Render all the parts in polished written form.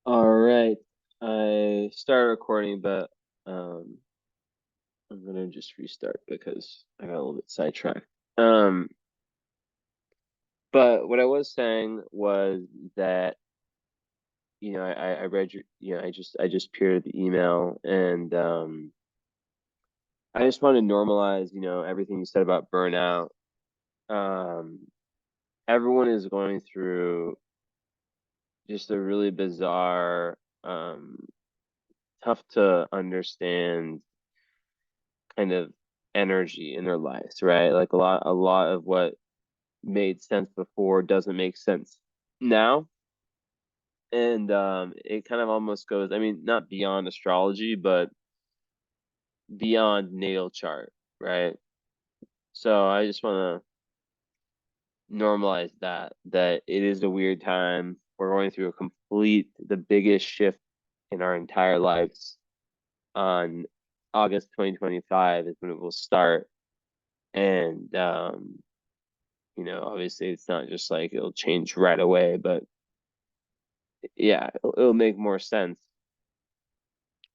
All right. I started recording, but I'm gonna just restart because I got a little bit sidetracked. Um, but what I was saying was that, I read your, I just peered the email and I just want to normalize, everything you said about burnout. Um, Everyone is going through just a really bizarre, tough to understand kind of energy in their lives, right? Like a lot of what made sense before doesn't make sense now. And it kind of almost goes, I mean, not beyond astrology, but beyond natal chart, right? So I just want to normalize that it is a weird time. We're going through the biggest shift in our entire lives on August 2025 is when it will start. And obviously it's not just like it'll change right away, but yeah, it'll make more sense.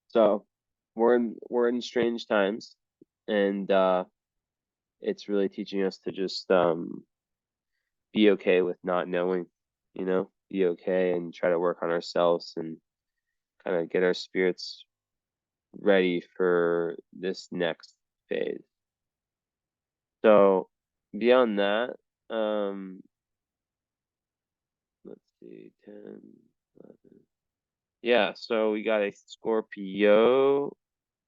So we're in strange times, and it's really teaching us to just be okay with not knowing, be okay and try to work on ourselves and kind of get our spirits ready for this next phase. So beyond that, let's see, 10, 11. Yeah, so we got a Scorpio,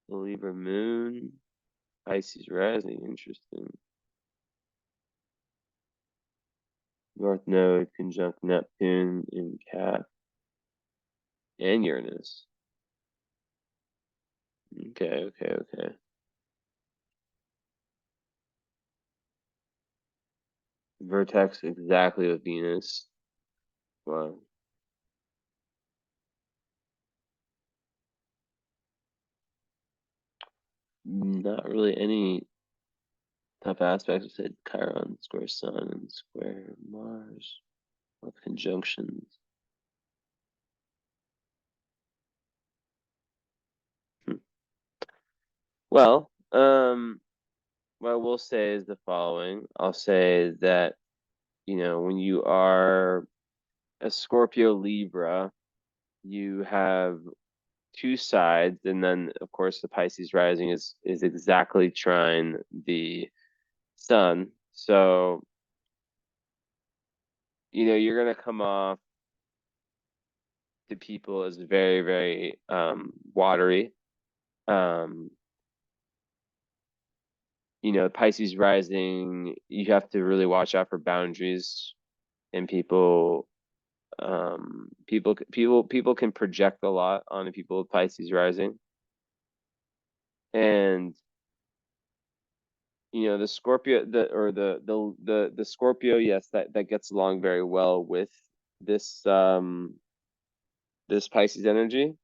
Libra moon, Pisces rising, interesting. North node conjunct Neptune in Cap and Uranus. Okay, okay, okay. Vertex exactly with Venus. Wow. Not really any tough aspects. I said Chiron square Sun and square Mars with conjunctions. Hmm. Well, what I will say is the following. I'll say that, when you are a Scorpio Libra, you have two sides, and then of course the Pisces rising is exactly trine the sun. So, you're gonna come off to people as very, very watery. Um, Pisces rising, you have to really watch out for boundaries and people. People can project a lot on the people with Pisces rising, and the Scorpio, the Scorpio, yes, that gets along very well with this this Pisces energy.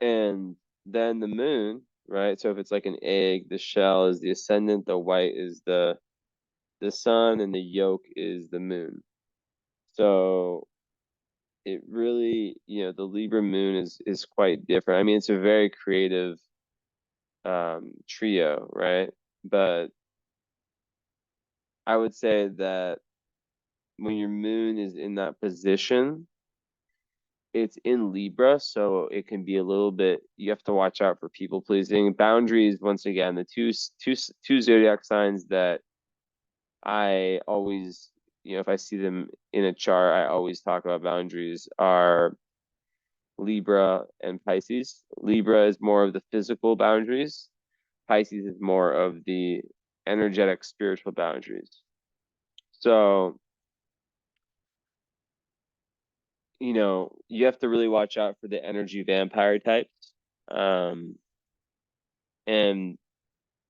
And then the moon, right? So if it's like an egg, the shell is the ascendant, the white is the sun, and the yolk is the moon. So it really, the Libra moon is quite different. I mean, it's a very creative trio, right? But I would say that when your moon is in that position, it's in Libra, so it can be a little bit, you have to watch out for people pleasing. Boundaries, once again, the two zodiac signs that I always, if I see them in a chart, I always talk about boundaries are Libra and Pisces. Libra is more of the physical boundaries. Pisces is more of the energetic spiritual boundaries. So, you have to really watch out for the energy vampire types. Um, and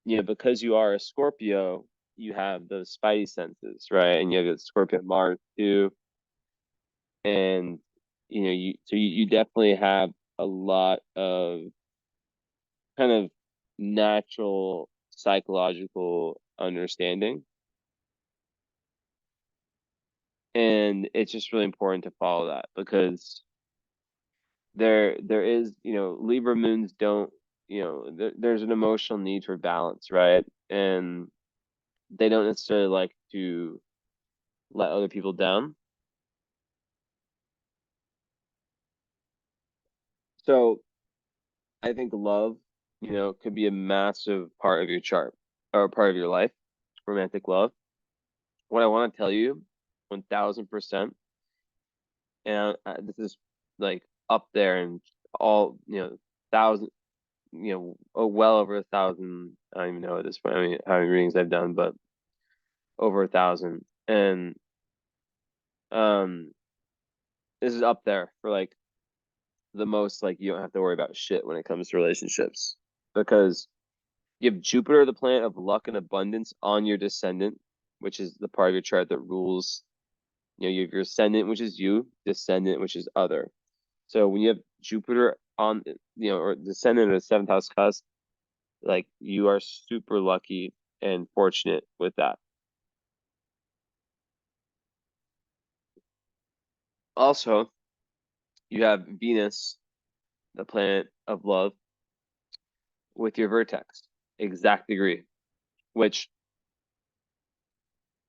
because you are a Scorpio, you have those spidey senses, right? And you have the Scorpio Mars too. And you definitely have a lot of kind of natural psychological understanding. And it's just really important to follow that because there is, Libra moons don't, there's an emotional need for balance, right? And they don't necessarily like to let other people down. So I think love, could be a massive part of your chart or part of your life, romantic love. What I want to tell you, 1000%, and this is like up there and all, thousand, well over 1,000. I don't even know at this point, I mean, how many readings I've done, but over 1,000. And um, this is up there for like the most, like, you don't have to worry about shit when it comes to relationships, because you have Jupiter, the planet of luck and abundance, on your descendant, which is the part of your chart that rules. You have your ascendant, which is you, descendant, which is other. So when you have Jupiter on, or descendant of the seventh house cusp, like, you are super lucky and fortunate with that. Also, you have Venus, the planet of love, with your vertex, exact degree, which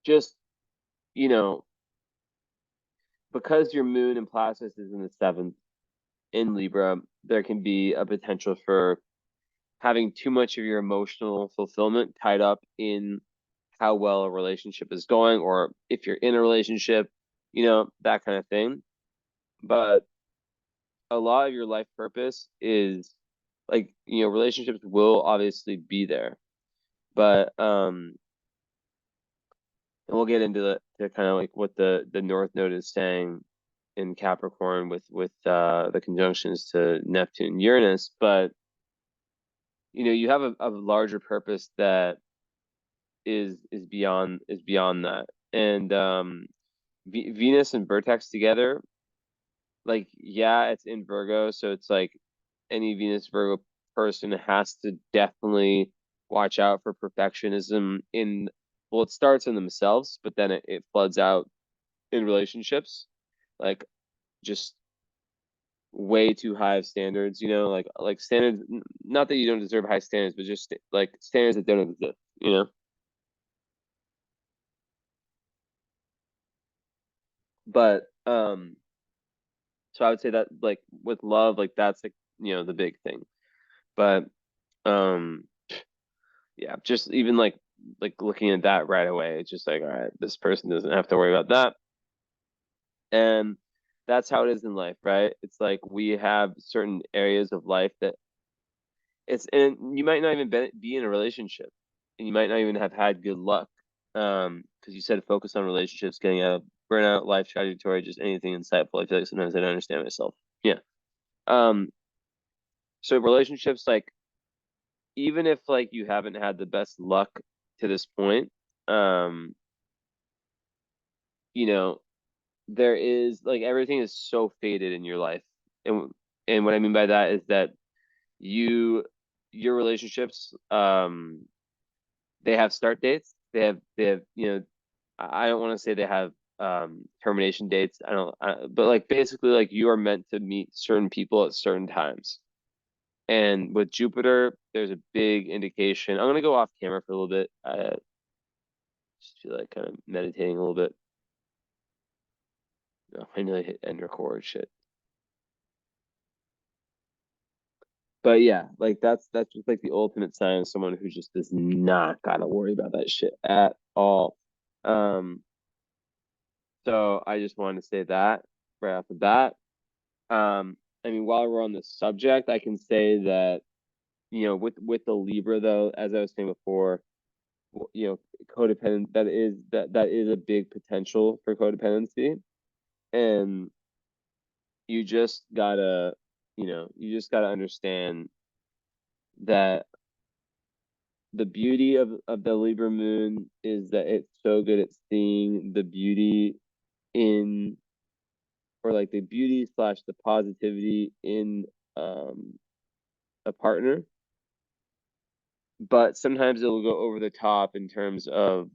just, you know, because your moon in Placidus is in the seventh in Libra, there can be a potential for having too much of your emotional fulfillment tied up in how well a relationship is going, or if you're in a relationship, that kind of thing. But a lot of your life purpose is, like, relationships will obviously be there, but and we'll get into the kind of like what the North Node is saying in Capricorn with the conjunctions to Neptune, Uranus, but you have a larger purpose that is beyond that. And Venus and Vertex together, like, yeah, it's in Virgo, so it's like any Venus Virgo person has to definitely watch out for perfectionism in, well, it starts in themselves, but then it floods out in relationships, like, just way too high of standards, like standards, not that you don't deserve high standards, but just like standards that don't exist. But so I would say that, like, with love, like, that's like, the big thing. But um yeah, just even like looking at that right away, it's just like, all right, this person doesn't have to worry about that. And that's how it is in life, right? It's like we have certain areas of life that and you might not even be in a relationship, and you might not even have had good luck. Because you said focus on relationships, getting out of burnout, life trajectory, just anything insightful. I feel like sometimes I don't understand myself. Yeah. Um, so relationships, like, even if, like, you haven't had the best luck to this point, um, you know, there is, like, everything is so faded in your life. And what I mean by that is that you your relationships, they have start dates. They have, I don't want to say they have termination dates. But, like, basically, like, you are meant to meet certain people at certain times. And with Jupiter, there's a big indication. I'm gonna go off camera for a little bit. I just feel like kind of meditating a little bit. No, I know I hit end record shit. But yeah, like, that's just like the ultimate sign of someone who just does not gotta worry about that shit at all. Um, so I just wanted to say that right off the bat. I mean, while we're on the subject, I can say that, with the Libra, though, as I was saying before, you know, codependent, that is a big potential for codependency. And you just gotta understand that the beauty of the Libra moon is that it's so good at seeing the beauty in, or like the beauty slash the positivity in, um a partner, but sometimes it will go over the top in terms of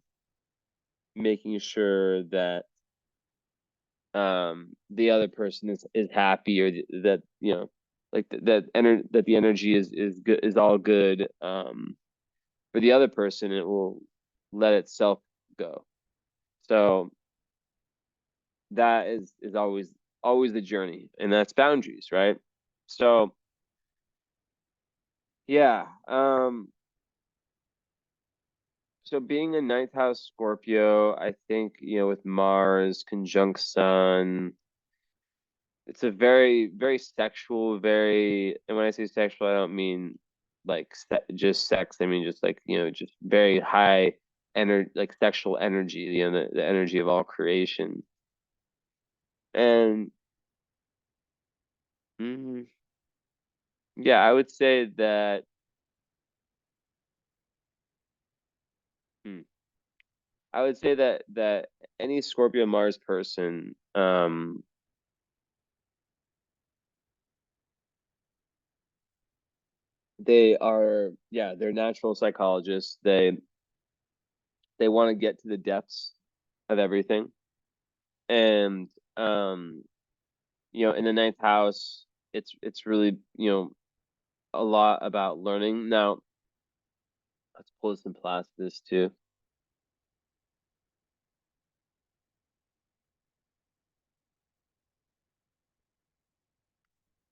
making sure that the other person is happy, or that like that the energy is good, is all good. For the other person, it will let itself go. So that is always the journey, and that's boundaries, right? So yeah, so being a ninth house Scorpio, I think, with Mars conjunct Sun, it's a very, very sexual, and when I say sexual, I don't mean like just sex. I mean just like, just very high energy, like sexual energy, the energy of all creation. And mm, yeah, I would say that, hmm, I would say that any Scorpio Mars person, they are, yeah, they're natural psychologists. They want to get to the depths of everything. And in the ninth house, it's really, a lot about learning. Now, let's pull some Placidus too,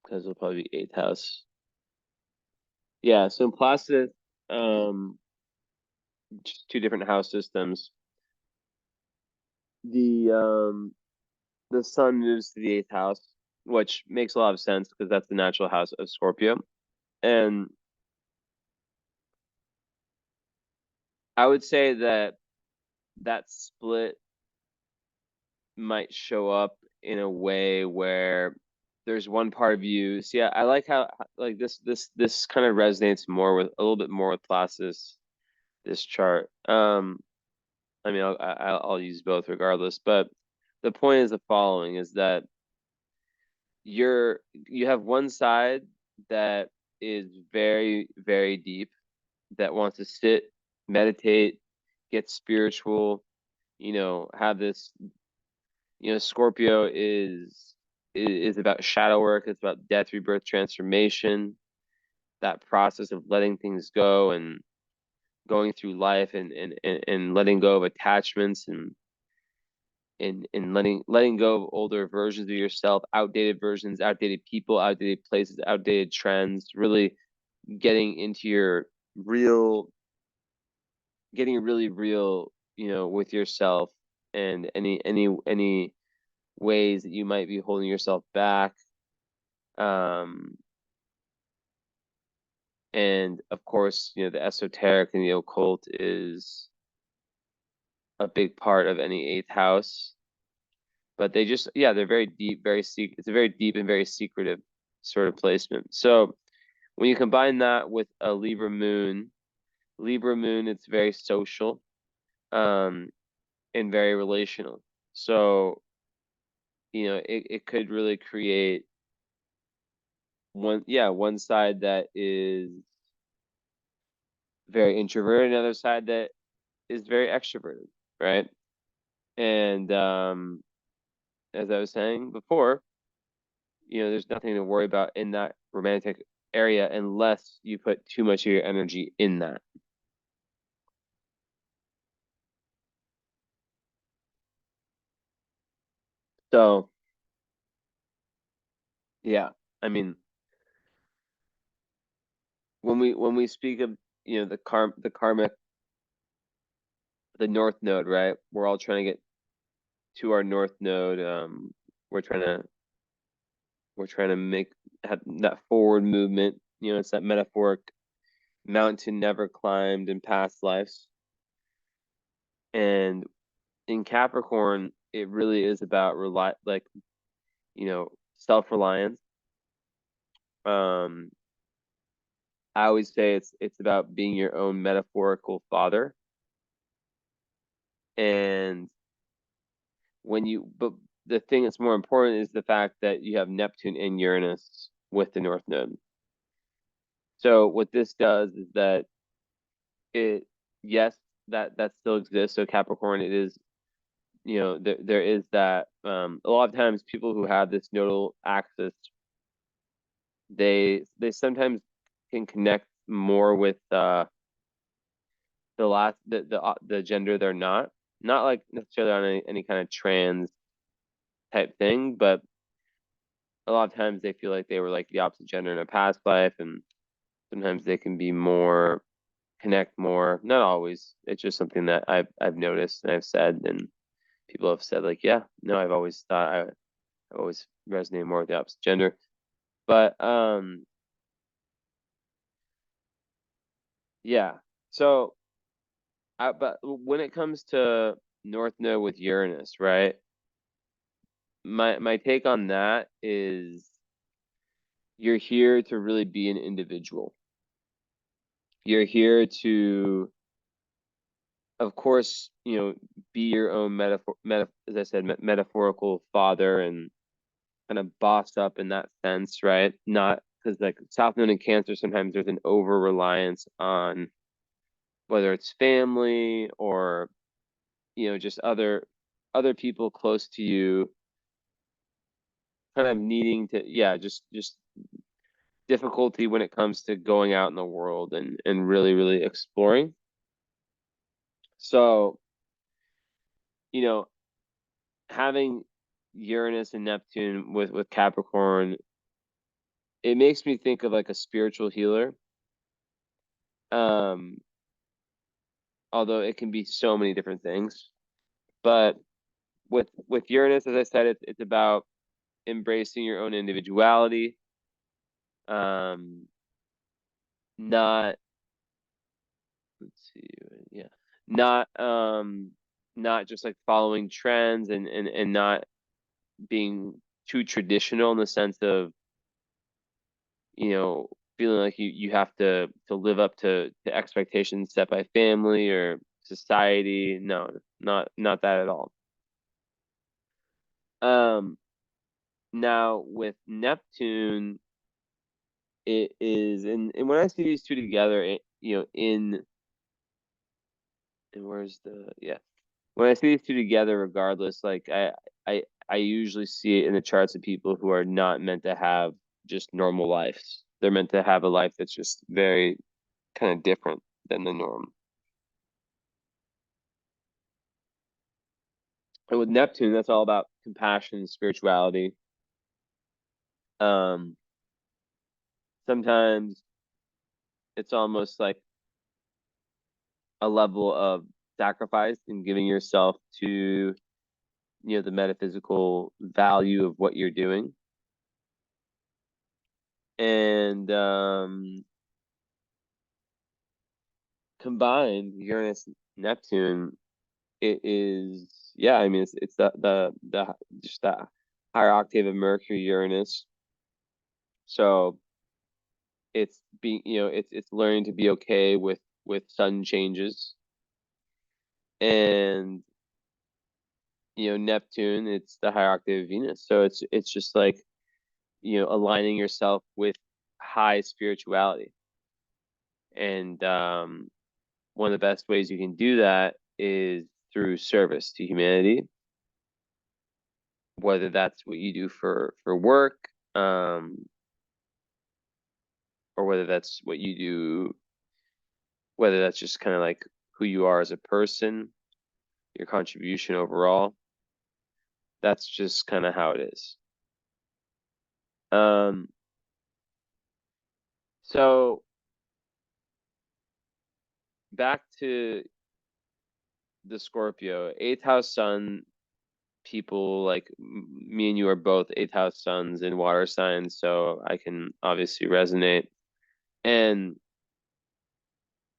because it'll probably be eighth house. Yeah, so in Placidus, um, just two different house systems. The sun moves to the eighth house, which makes a lot of sense because that's the natural house of Scorpio. And I would say that split might show up in a way where there's one part of you. See, I like how, like, this kind of resonates more with a little bit more with Placidus, this chart. I mean, I'll use both regardless, but the point is the following: is that you have one side that is very, very deep, that wants to sit, meditate, get spiritual, have this, Scorpio is about shadow work. It's about death, rebirth, transformation, that process of letting things go and going through life, and letting go of attachments, and letting go of older versions of yourself, outdated versions, outdated people, outdated places, outdated trends, really getting into your real getting really real, with yourself, and any ways that you might be holding yourself back. Um, and of course, the esoteric and the occult is a big part of any eighth house. But yeah, they're very deep, very secret. It's a very deep and very secretive sort of placement. So when you combine that with a Libra moon, it's very social, um, and very relational. So, it could really create one side that is very introverted, another side that is very extroverted, right? And as I was saying before, there's nothing to worry about in that romantic area unless you put too much of your energy in that. So, yeah, I mean, when we speak of, the karmic, the north node, right? We're all trying to get to our north node. We're trying to we're trying to make have that forward movement. It's that metaphoric mountain never climbed in past lives. And in Capricorn, it really is about self-reliance. Um, I always say it's about being your own metaphorical father. And but the thing that's more important is the fact that you have Neptune and Uranus with the North Node. So what this does is that it, yes, that still exists. So Capricorn, it is there is that a lot of times people who have this nodal axis, they sometimes can connect more with the gender they're not like necessarily on any kind of trans type thing, but a lot of times they feel like they were like the opposite gender in a past life, and sometimes they can be more connect more. Not always. It's just something that I've noticed and I've said, and people have said like, yeah, no, I've always thought I've always resonated more with the opposite gender. But yeah. So but when it comes to North Node with Uranus, right? My take on that is you're here to really be an individual. You're here to, of course, be your own as I said, metaphorical father and kind of boss up in that sense, right? Not because like South Node in Cancer, sometimes there's an over reliance on whether it's family or just other people close to you, kind of needing to, yeah, just difficulty when it comes to going out in the world and really exploring. So, you know, having Uranus and Neptune with Capricorn, it makes me think of like a spiritual healer. Um, although it can be so many different things. But with Uranus, as I said, it's about embracing your own individuality, um, not let's see, yeah, not not just like following trends and not being too traditional in the sense of feeling like you have to live up to expectations set by family or society. No, not that at all. Um, Now with Neptune, it is, and when I see these two together, and where's the yeah, when I see these two together, regardless, like I usually see it in the charts of people who are not meant to have just normal lives. They're meant to have a life that's just very kind of different than the norm. And with Neptune, that's all about compassion and spirituality. Um, Sometimes it's almost like a level of sacrifice and giving yourself to, the metaphysical value of what you're doing. And combined, Uranus Neptune, it is, yeah, I mean it's the just that higher octave of Mercury Uranus. So it's being, it's learning to be okay with sudden changes. And Neptune, it's the higher octave of Venus. So it's just like, aligning yourself with high spirituality. And one of the best ways you can do that is through service to humanity, whether that's what you do for work, or whether that's what you do, whether that's just kind of like who you are as a person, your contribution overall. That's just kind of how it is. Um, so back to the Scorpio, eighth house sun people like me and you are both eighth house suns in water signs, so I can obviously resonate. And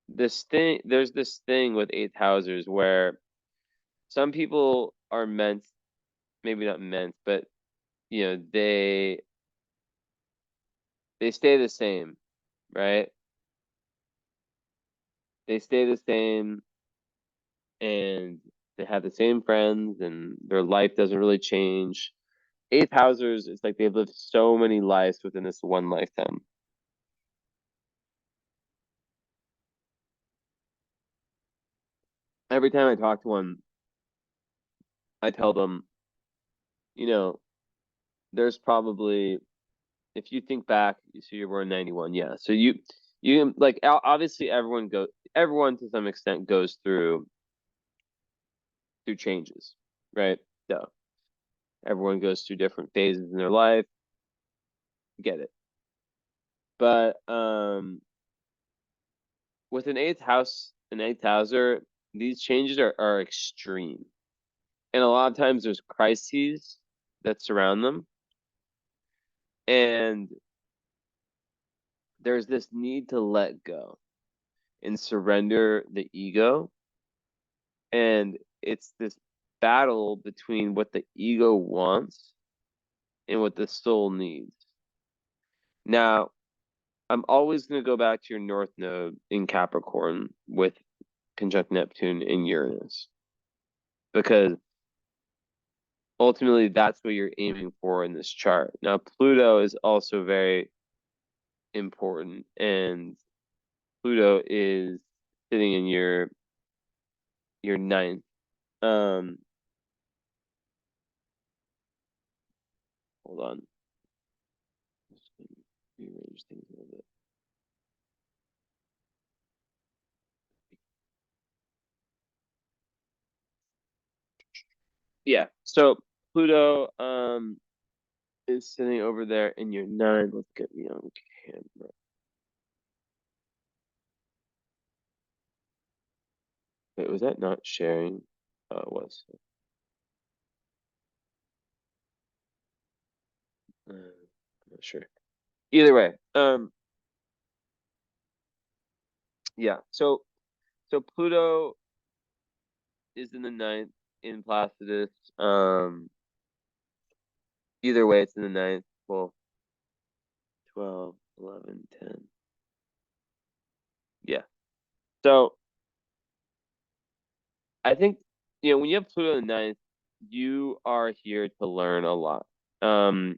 there's this thing with eighth housers where some people are meant, maybe not meant, but they stay the same, right? They stay the same and they have the same friends and their life doesn't really change. Eighth housers, it's like they've lived so many lives within this one lifetime. Every time I talk to one, I tell them, you know, there's probably, if you think back, so you were in 91, yeah. So you like obviously everyone to some extent goes through changes, right? So everyone goes through different phases in their life. Get it. But with an eighth houser, these changes are extreme. And a lot of times there's crises that surround them. And there's this need to let go and surrender the ego. And it's this battle between what the ego wants and what the soul needs. Now, I'm always going to go back to your North Node in Capricorn with conjunct Neptune and Uranus, because ultimately that's what you're aiming for in this chart. Now, Pluto is also very important, and Pluto is sitting in your ninth. Hold on. Just gonna rearrange things a little bit. Yeah. So Pluto is sitting over there in your nine. Let's get me on camera. Wait, was that not sharing? Oh, it was. I'm not sure. Either way, yeah. So Pluto is in the ninth in Placidus. Either way, it's in the ninth. Well, 12, 11, 10. Yeah. So I think, when you have Pluto in the ninth, you are here to learn a lot. Um,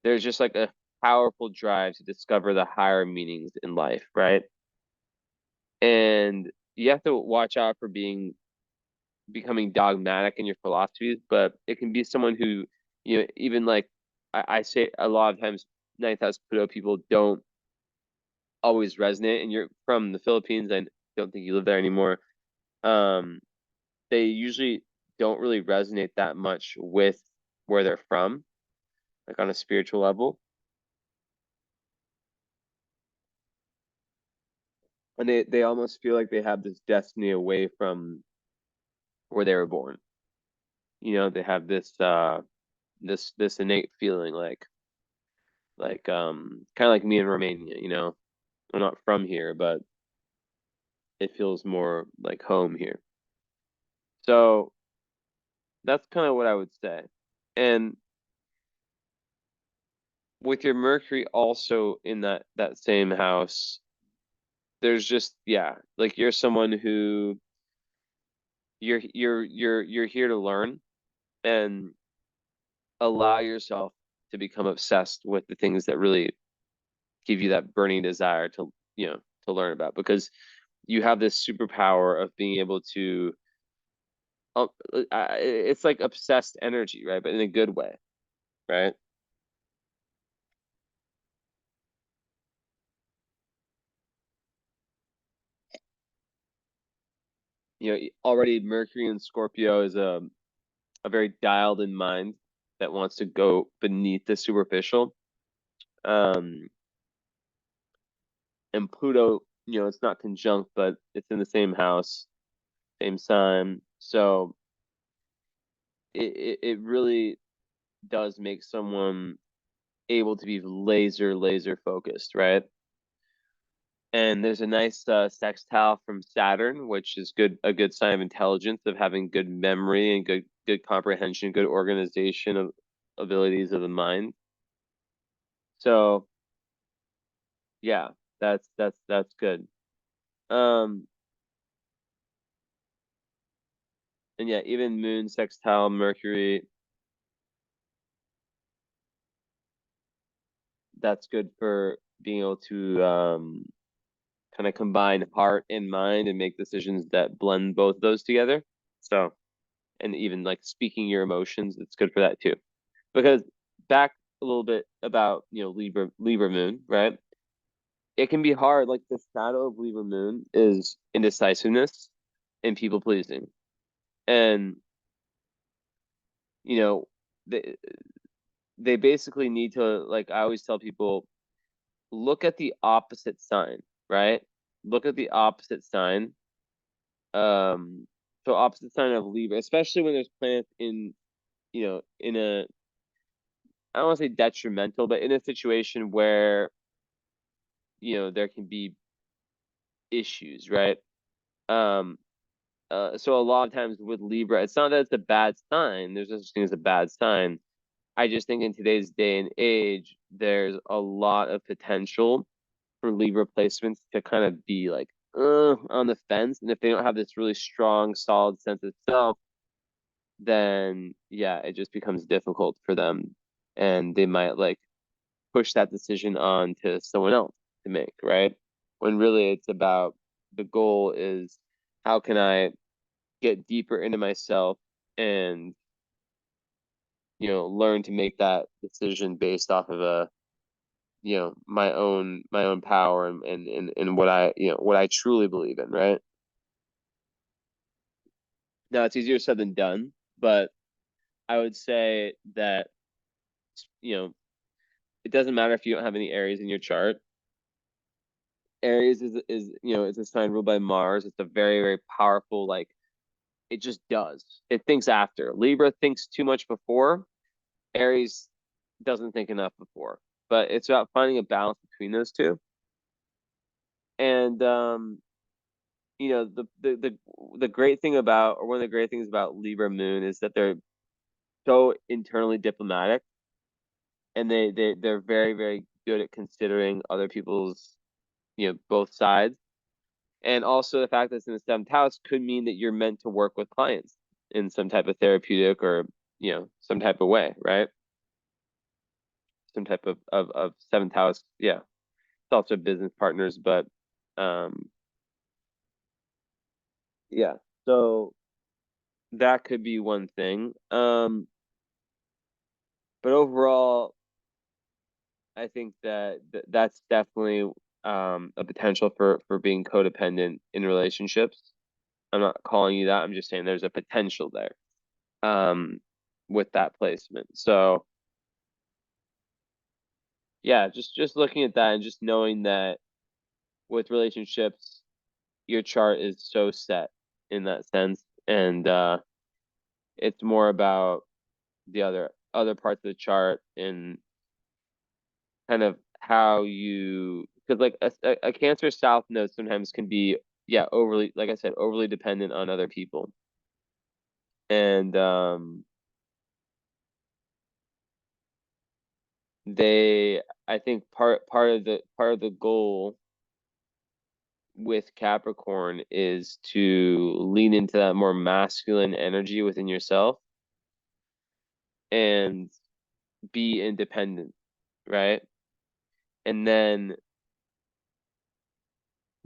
there's just like a powerful drive to discover the higher meanings in life, right? And you have to watch out for becoming dogmatic in your philosophies, but it can be someone who, even like I say a lot of times, ninth house Pluto people don't always resonate. And you're from the Philippines. I don't think you live there anymore. Um, they usually don't really resonate that much with where they're from, like on a spiritual level. And they almost feel like they have this destiny away from where they were born. They have this innate feeling kind of like me in Romania. I'm not from here, but it feels more like home here. So that's kind of what I would say. And with your Mercury also in that same house, there's just, yeah, like you're someone who you're here to learn and allow yourself to become obsessed with the things that really give you that burning desire to learn about, because you have this superpower of being able to it's like obsessed energy, right? But in a good way, right? Already Mercury in Scorpio is a very dialed in mind that wants to go beneath the superficial. Um, and Pluto, it's not conjunct, but it's in the same house, same sign. So it really does make someone able to be laser focused, right? And there's a nice sextile from Saturn, which is a good sign of intelligence, of having good memory and good comprehension, good organization of abilities of the mind. So yeah, that's good. Um, and yeah, even Moon sextile Mercury, that's good for being able to kind of combine heart and mind and make decisions that blend both those together. So and even like speaking your emotions, it's good for that too. Because back a little bit about, Libra moon, right? It can be hard. Like the shadow of Libra moon is indecisiveness and people pleasing. And, you know, they they basically need to, like, I always tell people, look at the opposite sign, right? Look at the opposite sign. Um, so opposite sign of Libra, especially when there's planets in, in a, I don't want to say detrimental, but in a situation where, there can be issues, right? Um, so a lot of times with Libra, it's not that it's a bad sign. There's no such thing as a bad sign. I just think in today's day and age, there's a lot of potential for Libra placements to kind of be like on the fence. And if they don't have this really strong, solid sense of self, then yeah, it just becomes difficult for them. And they might like push that decision on to someone else to make, right? When really it's about the goal is how can I get deeper into myself and learn to make that decision based off of my own power and what I truly believe in, right? Now it's easier said than done, but I would say that you know it doesn't matter if you don't have any Aries in your chart. Aries is a sign ruled by Mars. It's a very, very powerful, like, it just does. It thinks after. Libra thinks too much before. Aries doesn't think enough before. But it's about finding a balance between those two. And the great thing about, or one of the great things about Libra Moon is that they're so internally diplomatic, and they're very, very good at considering other people's, both sides. And also the fact that it's in the seventh house could mean that you're meant to work with clients in some type of therapeutic or, some type of way, right? Some type of seventh house. Yeah. It's also business partners, but um yeah. So that could be one thing. But overall, I think that that's definitely a potential for being codependent in relationships. I'm not calling you that. I'm just saying there's a potential there with that placement. So yeah, just looking at that and just knowing that with relationships, your chart is so set in that sense, and it's more about the other parts of the chart and kind of how you, because like a Cancer South node sometimes can be, yeah, overly, like I said, overly dependent on other people. And they I think part of the goal with Capricorn is to lean into that more masculine energy within yourself and be independent, right? And then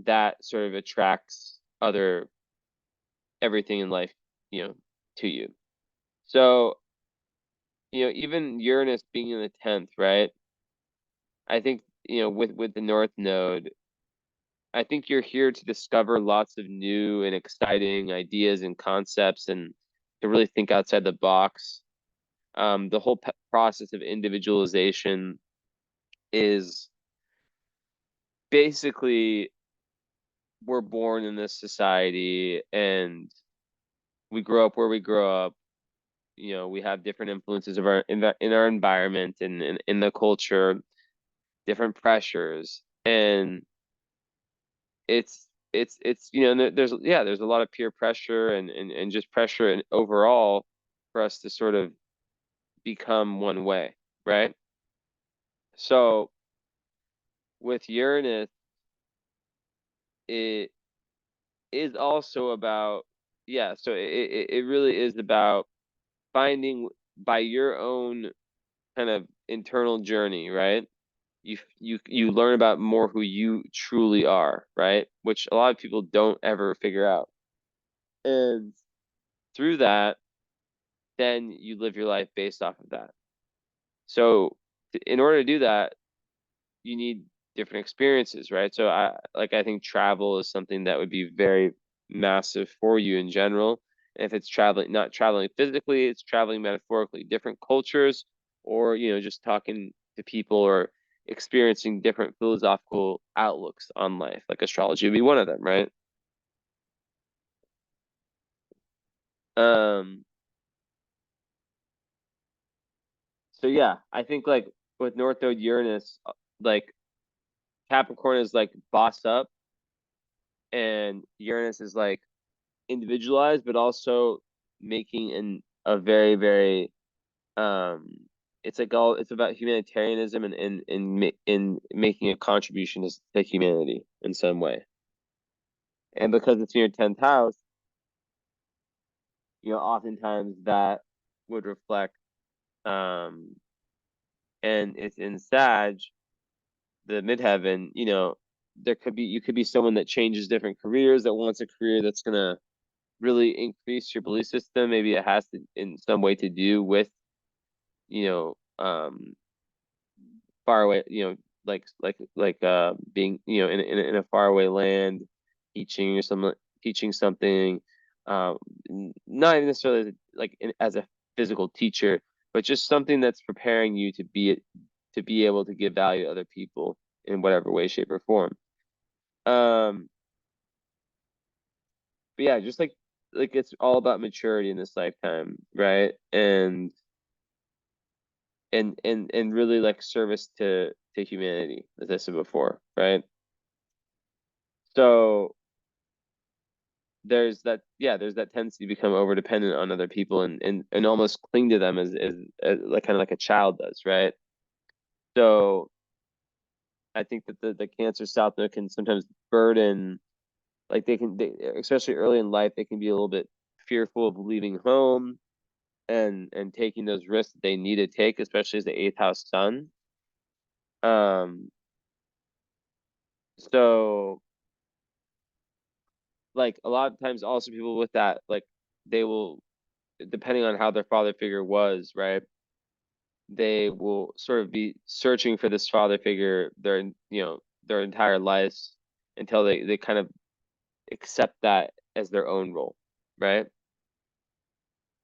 that sort of attracts everything in life, you know, to you. So, even Uranus being in the 10th, right? I think, with the North Node, I think you're here to discover lots of new and exciting ideas and concepts and to really think outside the box. The whole process of individualization is basically, we're born in this society and we grow up where we grow up. We have different influences in our environment and in the culture, different pressures, and it's there's a lot of peer pressure and just pressure and overall for us to sort of become one way, right? So with Uranus, it is also about, yeah, so it really is about finding by your own kind of internal journey, right? You learn about more who you truly are, right? Which a lot of people don't ever figure out. And through that, then you live your life based off of that. So in order to do that, you need different experiences, right? So I think travel is something that would be very massive for you in general. And if it's traveling, not traveling physically, it's traveling metaphorically, different cultures, or just talking to people or experiencing different philosophical outlooks on life, like astrology would be one of them, right? Um, so yeah, I think like with North Node Uranus, like Capricorn is like boss up, and Uranus is like individualized, but also making a very, very um it's about humanitarianism and making a contribution to humanity in some way. And because it's in your 10th house, oftentimes that would reflect um and it's in Sag, the midheaven, you could be someone that changes different careers, that wants a career that's gonna really increase your belief system. Maybe it has to in some way to do with you know far away, being in a faraway land, teaching or some teaching something, um not even necessarily like as a physical teacher, but just something that's preparing you to be able to give value to other people in whatever way, shape, or form. um but yeah, just like it's all about maturity in this lifetime, right? And really like service to humanity, as I said before, right? So there's that tendency to become over dependent on other people and almost cling to them as like kind of like a child does, right? So I think that the Cancer South Node can sometimes burden, like especially early in life, they can be a little bit fearful of leaving home and taking those risks that they need to take, especially as the eighth house sun. Um, so like a lot of times also people with that, like they will, depending on how their father figure was, right? They will sort of be searching for this father figure their entire lives until they kind of accept that as their own role, right?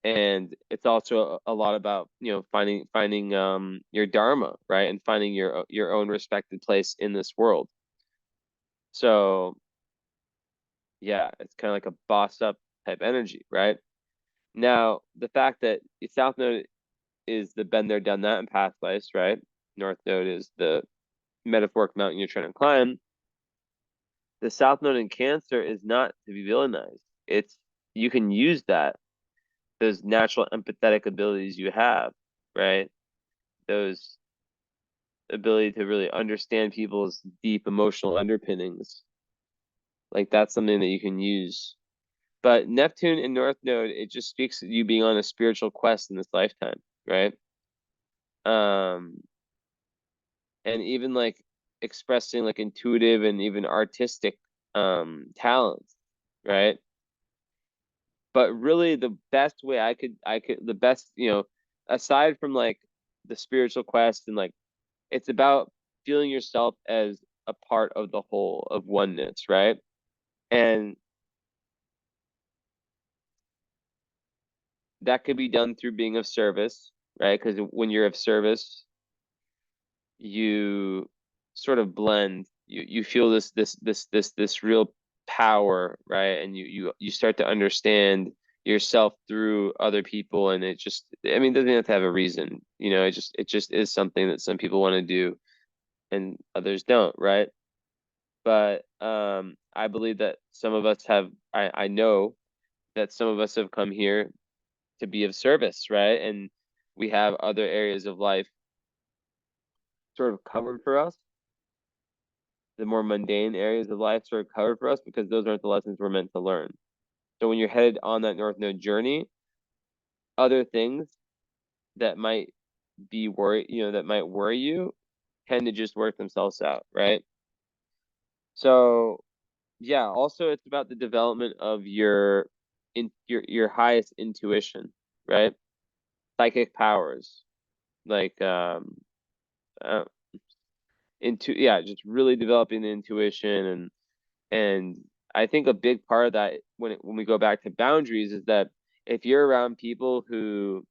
And it's also a lot about finding your dharma, right? And finding your own respected place in this world. So yeah, it's kind of like a boss up type energy, right? Now the fact that the South Node is the been there, done that in past lives, right? North Node is the metaphoric mountain you're trying to climb. The South Node in Cancer is not to be villainized. It's You can use those natural empathetic abilities you have, right? Those ability to really understand people's deep emotional underpinnings. Like that's something that you can use. But Neptune and North Node, it just speaks to you being on a spiritual quest in this lifetime, right? Um, and even like expressing like intuitive and even artistic talents, right? But really the best way I could the best, aside from like the spiritual quest and like it's about feeling yourself as a part of the whole of oneness, right? And that could be done through being of service, right? Because when you're of service, you sort of blend. You feel this real power, right? And you start to understand yourself through other people, and it just, I mean, it doesn't have to have a reason, it just is something that some people want to do and others don't, right? But I believe that some of us have, I know that some of us have come here to be of service, right? And we have other areas of life sort of covered for us. The more mundane areas of life sort of covered for us because those aren't the lessons we're meant to learn. So when you're headed on that North Node journey, other things that might that might worry you tend to just work themselves out, right? So yeah, also it's about the development of your highest intuition, right? psychic powers, like uh, yeah, just really developing the intuition. And I think a big part of that when we go back to boundaries is that if you're around people who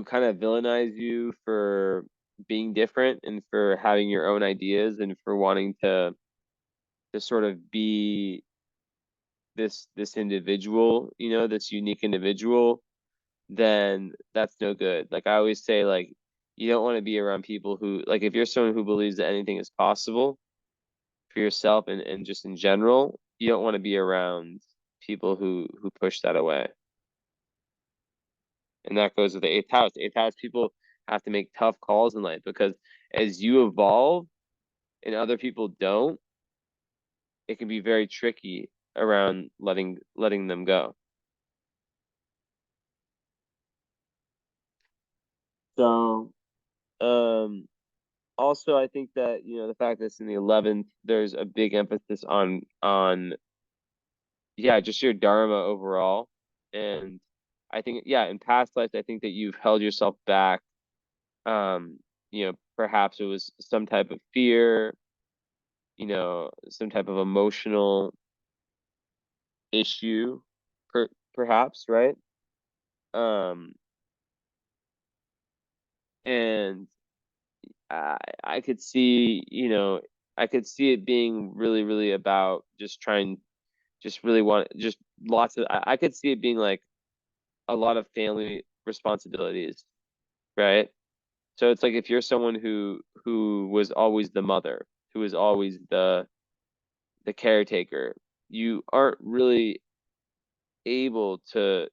kind of villainize you for being different and for having your own ideas and for wanting to sort of be this individual, this unique individual, then that's no good. Like I always say, like you don't want to be around people who, like, if you're someone who believes that anything is possible for yourself and just in general, you don't want to be around people who push that away. And that goes with the eighth house. Eighth house people have to make tough calls in life because as you evolve and other people don't, it can be very tricky around letting them go. So, also I think that, the fact that it's in the 11th, there's a big emphasis on yeah, just your dharma overall. And I think, yeah, in past lives, I think that you've held yourself back. Perhaps it was some type of fear, some type of emotional issue, perhaps, right? Um, and I could see, I could see it being really, really about just really want, just lots of, I could see it being like a lot of family responsibilities, right? So it's like if you're someone who was always the mother, who was always the caretaker, you aren't really able to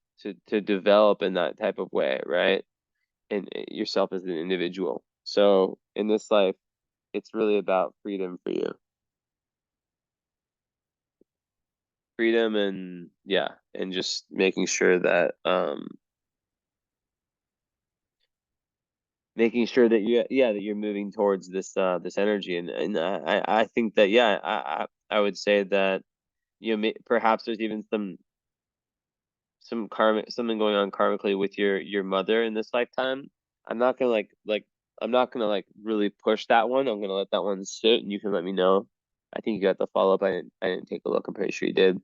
develop in that type of way, right? And yourself as an individual. So in this life, it's really about freedom for you. Freedom and yeah, and just making sure that that you're moving towards this energy. And I think that, yeah, I would say that, perhaps there's even some karmic something going on karmically with your mother in this lifetime. I'm not gonna I'm not gonna like really push that one. I'm gonna let that one sit, and you can let me know. I think you got the follow up. I didn't take a look. I'm pretty sure you did.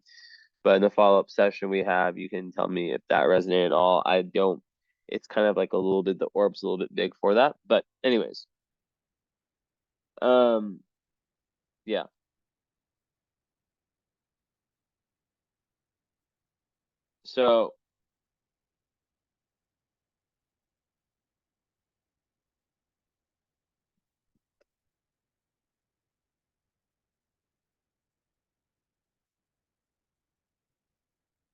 But in the follow up session we have, you can tell me if that resonated at all. I don't. It's kind of like a little bit, the orb's a little bit big for that. But anyways, um, yeah.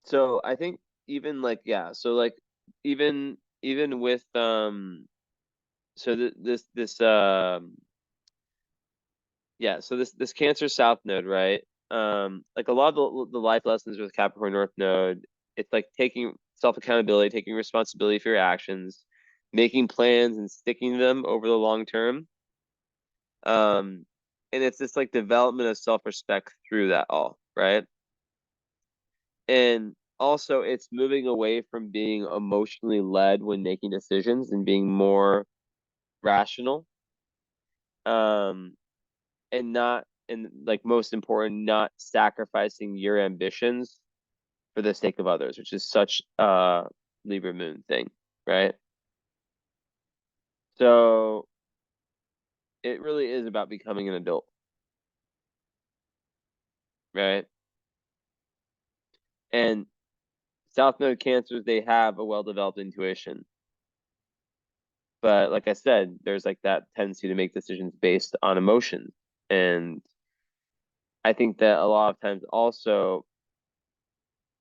So I think even like, yeah. So like even with so this yeah, so this Cancer South node, right? Like a lot of the life lessons with Capricorn North node, it's like taking self accountability, taking responsibility for your actions, making plans and sticking to them over the long term. Um, and it's this like development of self respect through that all, right? And also it's moving away from being emotionally led when making decisions and being more rational. Um, and not and like most important, not sacrificing your ambitions for the sake of others, which is such a Libra moon thing, right? So it really is about becoming an adult, right? And South Node Cancers, they have a well-developed intuition. But like I said, there's like that tendency to make decisions based on emotions. And I think that a lot of times also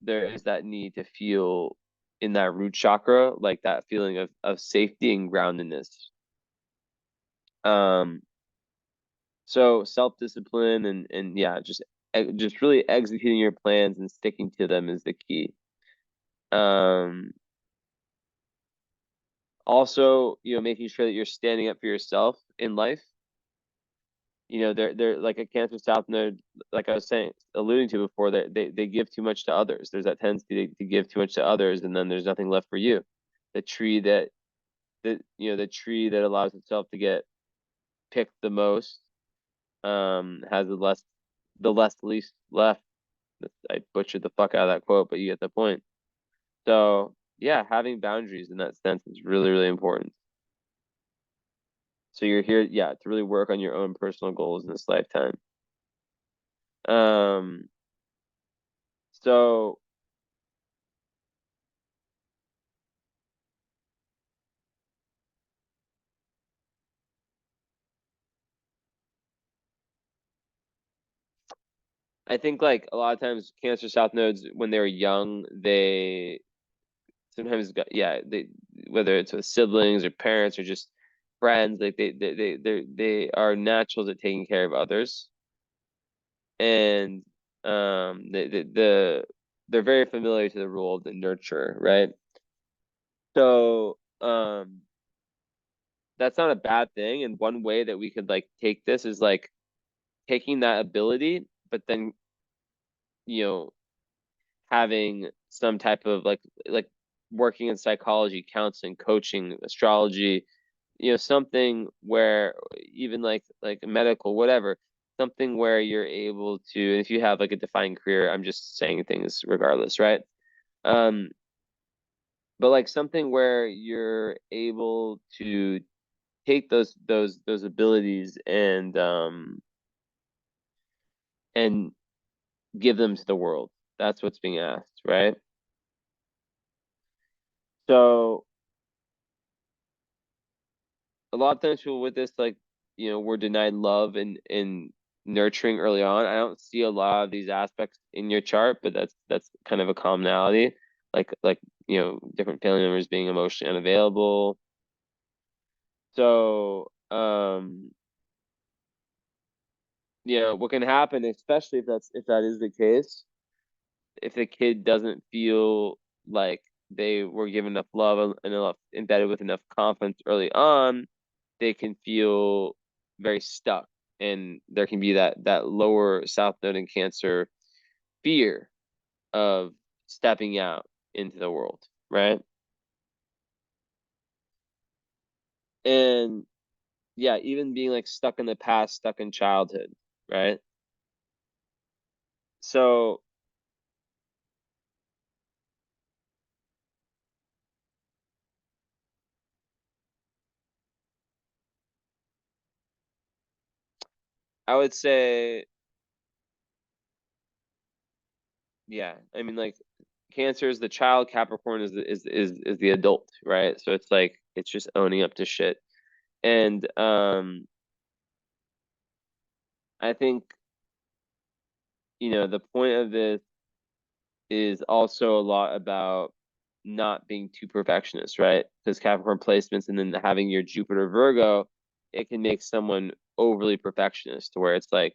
there is that need to feel in that root chakra, like that feeling of safety and groundedness. Um, so self-discipline and yeah, just really executing your plans and sticking to them is the key. Um, Also, making sure that you're standing up for yourself in life. they're like a Cancer South Node, like I was saying, alluding to before, they give too much to others. There's that tendency to give too much to others, and then there's nothing left for you. The tree that the tree that allows itself to get picked the most has the least left. I butchered the fuck out of that quote, but you get the point. So yeah, having boundaries in that sense is really, really important. So you're here, yeah, to really work on your own personal goals in this lifetime. Um, so I think like a lot of times Cancer South nodes when they're young, they sometimes got, yeah, they, whether it's with siblings or parents or just friends, like they are naturals at taking care of others. And they're very familiar to the role of the nurturer, right? So that's not a bad thing. And one way that we could like take this is like taking that ability, but then you know having some type of like working in psychology, counseling, coaching, astrology, something where even like medical, whatever, something where you're able to, and if you have like a defined career, I'm just saying things regardless, right? Um, but like something where you're able to take those abilities and give them to the world. That's what's being asked, right? So a lot of times people with this, like, were denied love and nurturing early on. I don't see a lot of these aspects in your chart, but that's kind of a commonality. Like different family members being emotionally unavailable. So what can happen, especially if that is the case, if the kid doesn't feel like they were given enough love and enough embedded with enough confidence early on, they can feel very stuck, and there can be that lower South Node in Cancer fear of stepping out into the world, right? And yeah, even being like stuck in the past, stuck in childhood, right? So I would say, yeah, I mean, like, Cancer is the child, Capricorn is the adult, right? So it's like it's just owning up to shit. And I think, the point of this is also a lot about not being too perfectionist, right? Because Capricorn placements and then having your Jupiter Virgo, it can make someone overly perfectionist to where it's like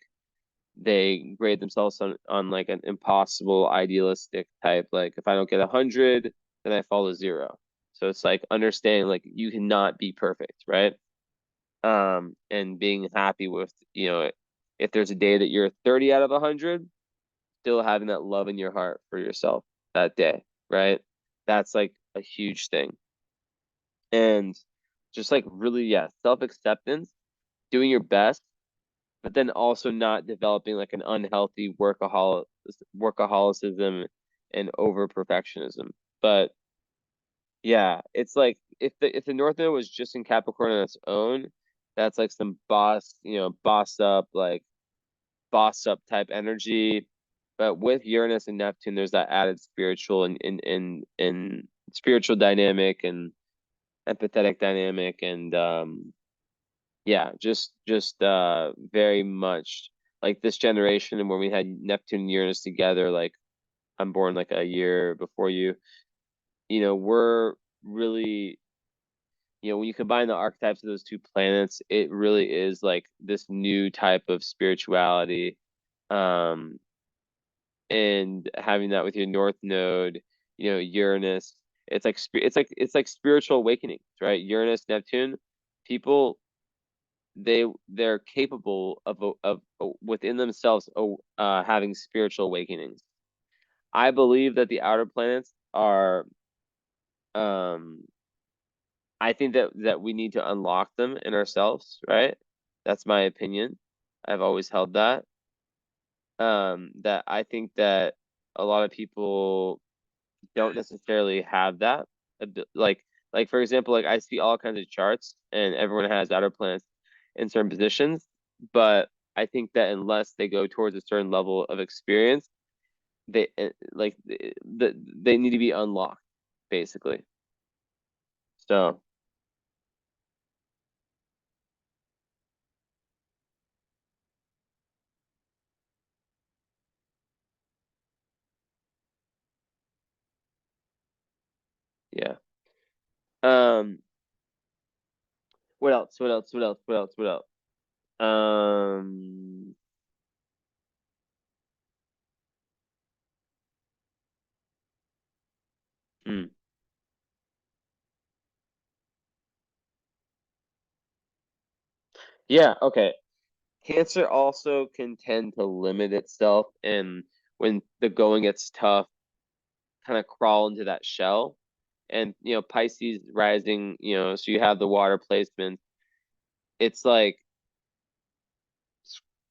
they grade themselves on like an impossible idealistic type. Like if I don't get 100, then I fall to zero. So it's like understanding like you cannot be perfect, right? And being happy with, if there's a day that you're 30 out of 100, still having that love in your heart for yourself that day, right? That's like a huge thing. And just like really, yeah, self-acceptance, doing your best, but then also not developing like an unhealthy workaholicism and over perfectionism. But yeah, it's like if the North Node was just in Capricorn on its own, that's like some boss up type energy. But with Uranus and Neptune, there's that added spiritual and spiritual dynamic and empathetic dynamic and yeah, just very much like this generation and when we had Neptune and Uranus together, like I'm born like a year before you, we're really, when you combine the archetypes of those two planets, it really is like this new type of spirituality. Um, and having that with your North Node, Uranus, it's like spiritual awakenings, right? Uranus, Neptune, people they're capable of within themselves having spiritual awakenings. I believe that the outer planets are um I think that we need to unlock them in ourselves, right? That's my opinion. I've always held that. That I think that a lot of people don't necessarily have that. Like for example, like I see all kinds of charts and everyone has outer planets in certain positions, but I think that unless they go towards a certain level of experience, they need to be unlocked, basically. So yeah. Um, what else? What else? What else? What else? What else? Um, hmm. Yeah, okay. Cancer also can tend to limit itself, and when the going gets tough, kind of crawl into that shell. And Pisces rising, so you have the water placement. It's like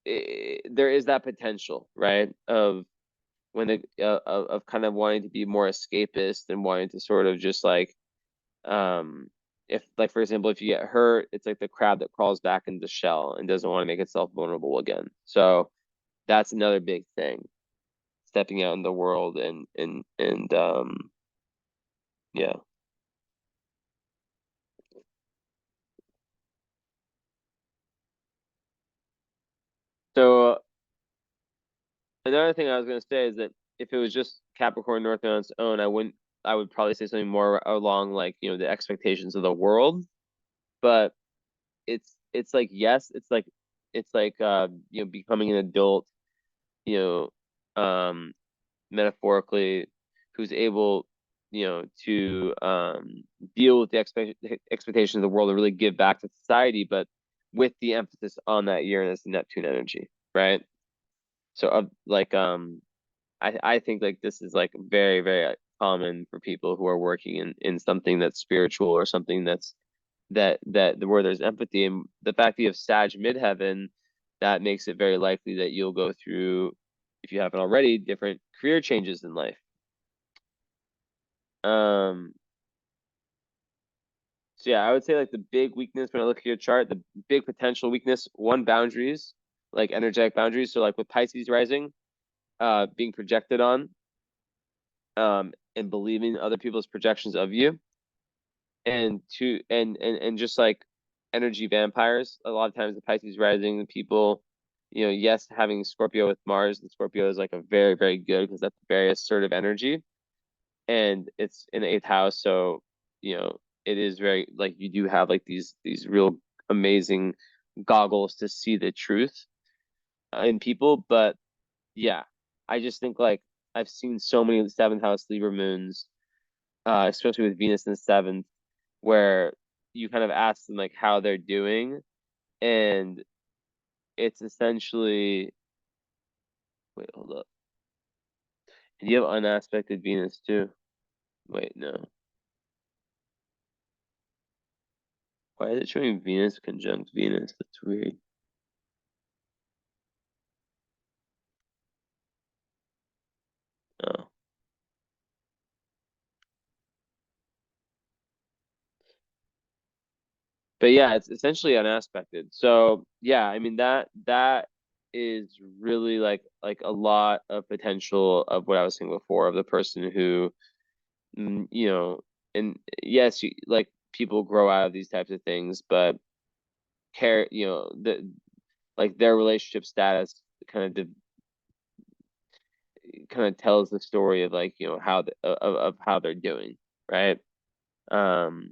there is that potential, right? Of when of kind of wanting to be more escapist and wanting to sort of just like um if like for example if you get hurt, it's like the crab that crawls back into the shell and doesn't want to make itself vulnerable again. So that's another big thing, stepping out in the world and yeah. So another thing I was gonna say is that if it was just Capricorn North on its own, I would probably say something more along like, the expectations of the world. But it's like yes, it's like becoming an adult, you um metaphorically, who's able, to deal with the expectations of the world and really give back to society, but with the emphasis on that Uranus and Neptune energy, right? So I think like this is like very, very common for people who are working in something that's spiritual or something that where there's empathy, and the fact that you have Sag midheaven, that makes it very likely that you'll go through, if you haven't already, different career changes in life. Um, so yeah, I would say like the big weakness when I look at your chart, the big potential weakness, one, boundaries, like energetic boundaries. So like with Pisces rising, being projected on, and believing other people's projections of you, and two, and just like energy vampires. A lot of times the Pisces rising people, yes, having Scorpio with Mars, and Scorpio is like a very, very good because that's very assertive energy, and it's in the eighth house, so it is very like you do have like these real amazing goggles to see the truth in people. But yeah, I just think like I've seen so many seventh house Libra moons, especially with Venus in the seventh, where you kind of ask them like how they're doing, and it's essentially, wait, hold up. And you have unaspected Venus too. Wait, no. Why is it showing Venus conjunct Venus? That's weird. Oh. But yeah, it's essentially unaspected. So yeah, I mean that is really like a lot of potential of what I was saying before, of the person who, mm, you know, and yes, like people grow out of these types of things, but care, like their relationship status kind of kind of tells the story of like, how of how they're doing, right? Um,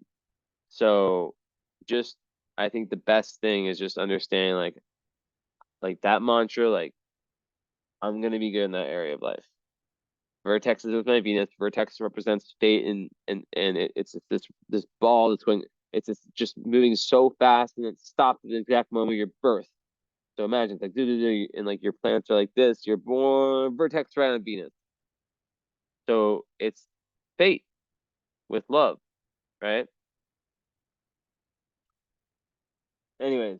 so just I think the best thing is just understanding like that mantra, like I'm gonna be good in that area of life. Vertex is with my Venus. Vertex represents fate, and it's this ball that's going. it's just moving so fast, and it stops at the exact moment of your birth. So imagine it's like and like your planets are like this. You're born vertex right on Venus. So it's fate with love, right? Anyways,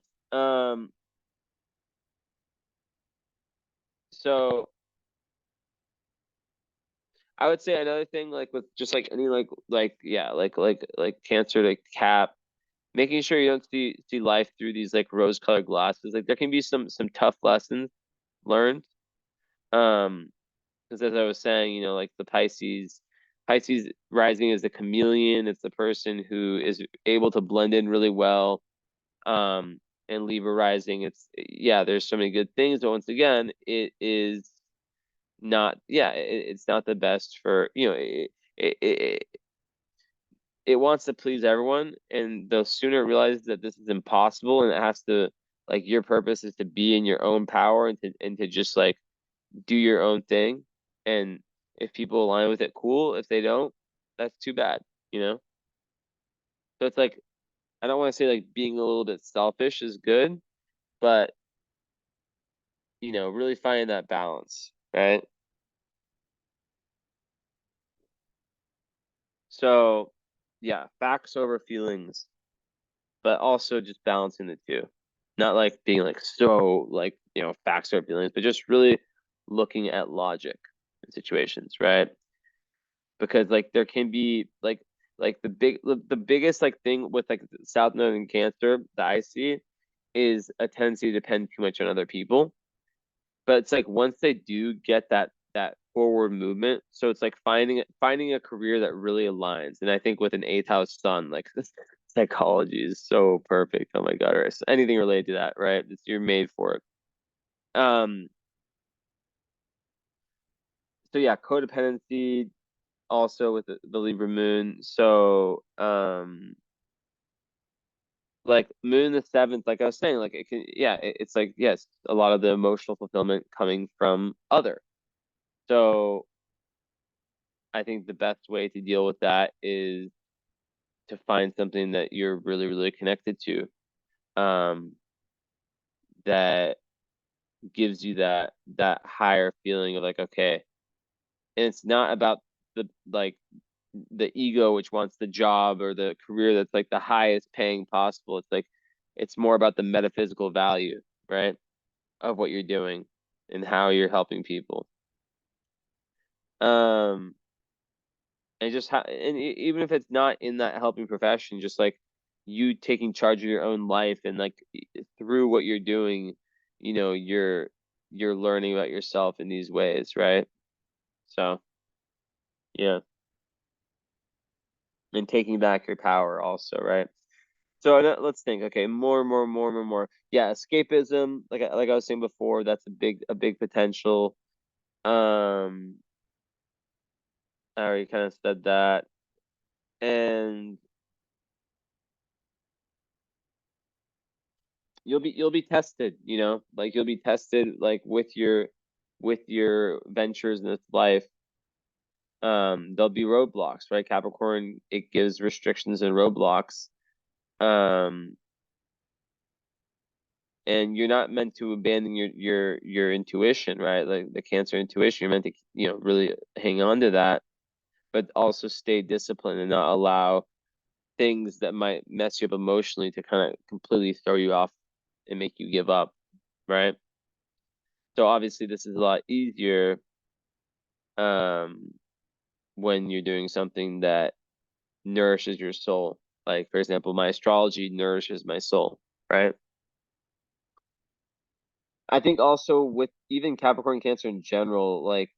so I would say another thing, like with just like any yeah, like Cancer to cap, making sure you don't see life through these like rose-colored glasses. Like there can be some tough lessons learned. Um, because as I was saying, like the Pisces rising is a chameleon. It's the person who is able to blend in really well. And Libra rising, yeah, there's so many good things, but once again, it is not, yeah, it's not the best for, it wants to please everyone, and the sooner it realizes that this is impossible and it has to, like, your purpose is to be in your own power and to just like do your own thing. And if people align with it, cool. If they don't, that's too bad, you know? So it's like, I don't want to say like being a little bit selfish is good, but really finding that balance, right? So yeah, facts over feelings, but also just balancing the two. Not like being like so like, facts over feelings, but just really looking at logic in situations, right? Because like there can be like the biggest like thing with like South Northern Cancer that I see is a tendency to depend too much on other people. But it's like once they do get that forward movement, so it's like finding a career that really aligns. And I think with an eighth house sun, like this psychology is so perfect. Oh my God, or anything related to that, right? You're made for it. Um, so yeah, codependency also with the Libra moon. So like moon the seventh, like I was saying, like it can, yeah, it's like, yes, a lot of the emotional fulfillment coming from other. So I think the best way to deal with that is to find something that you're really, really connected to, um, that gives you that higher feeling of like, okay, and it's not about the like the ego which wants the job or the career that's like the highest paying possible. It's like it's more about the metaphysical value, right, of what you're doing and how you're helping people. Um, and just and even if it's not in that helping profession, just like you taking charge of your own life and like through what you're doing, you're learning about yourself in these ways, right? So yeah, and taking back your power also, right? So let's think. Okay, more. Yeah, escapism, like I was saying before, that's a big potential. Um, I already kind of said that, and you'll be tested, like you'll be tested like with your ventures in this life. There'll be roadblocks, right? Capricorn, it gives restrictions and roadblocks. Um, and you're not meant to abandon your intuition, right? Like the Cancer intuition, you're meant to, really hang on to that, but also stay disciplined and not allow things that might mess you up emotionally to kind of completely throw you off and make you give up, right? So obviously this is a lot easier um when you're doing something that nourishes your soul. Like for example, my astrology nourishes my soul, right? I think also with even Capricorn Cancer in general, like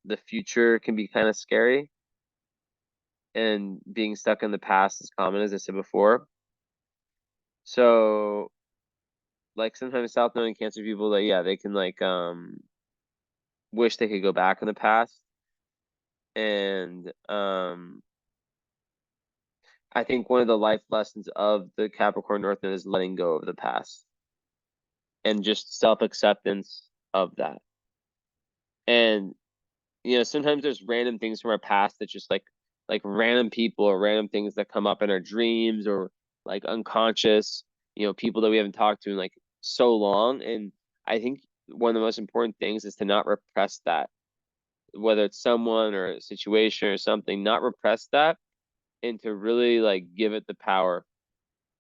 the future can be kind of scary, and being stuck in the past is common, as I said before. So like sometimes South Node and Cancer people, that yeah, they can like wish they could go back in the past. And I think one of the life lessons of the Capricorn North Node is letting go of the past and just self-acceptance of that. And sometimes there's random things from our past that just like random people or random things that come up in our dreams, or like unconscious, people that we haven't talked to in like so long. And I think one of the most important things is to not repress that, whether it's someone or a situation or something, not repress that, and to really like give it the power.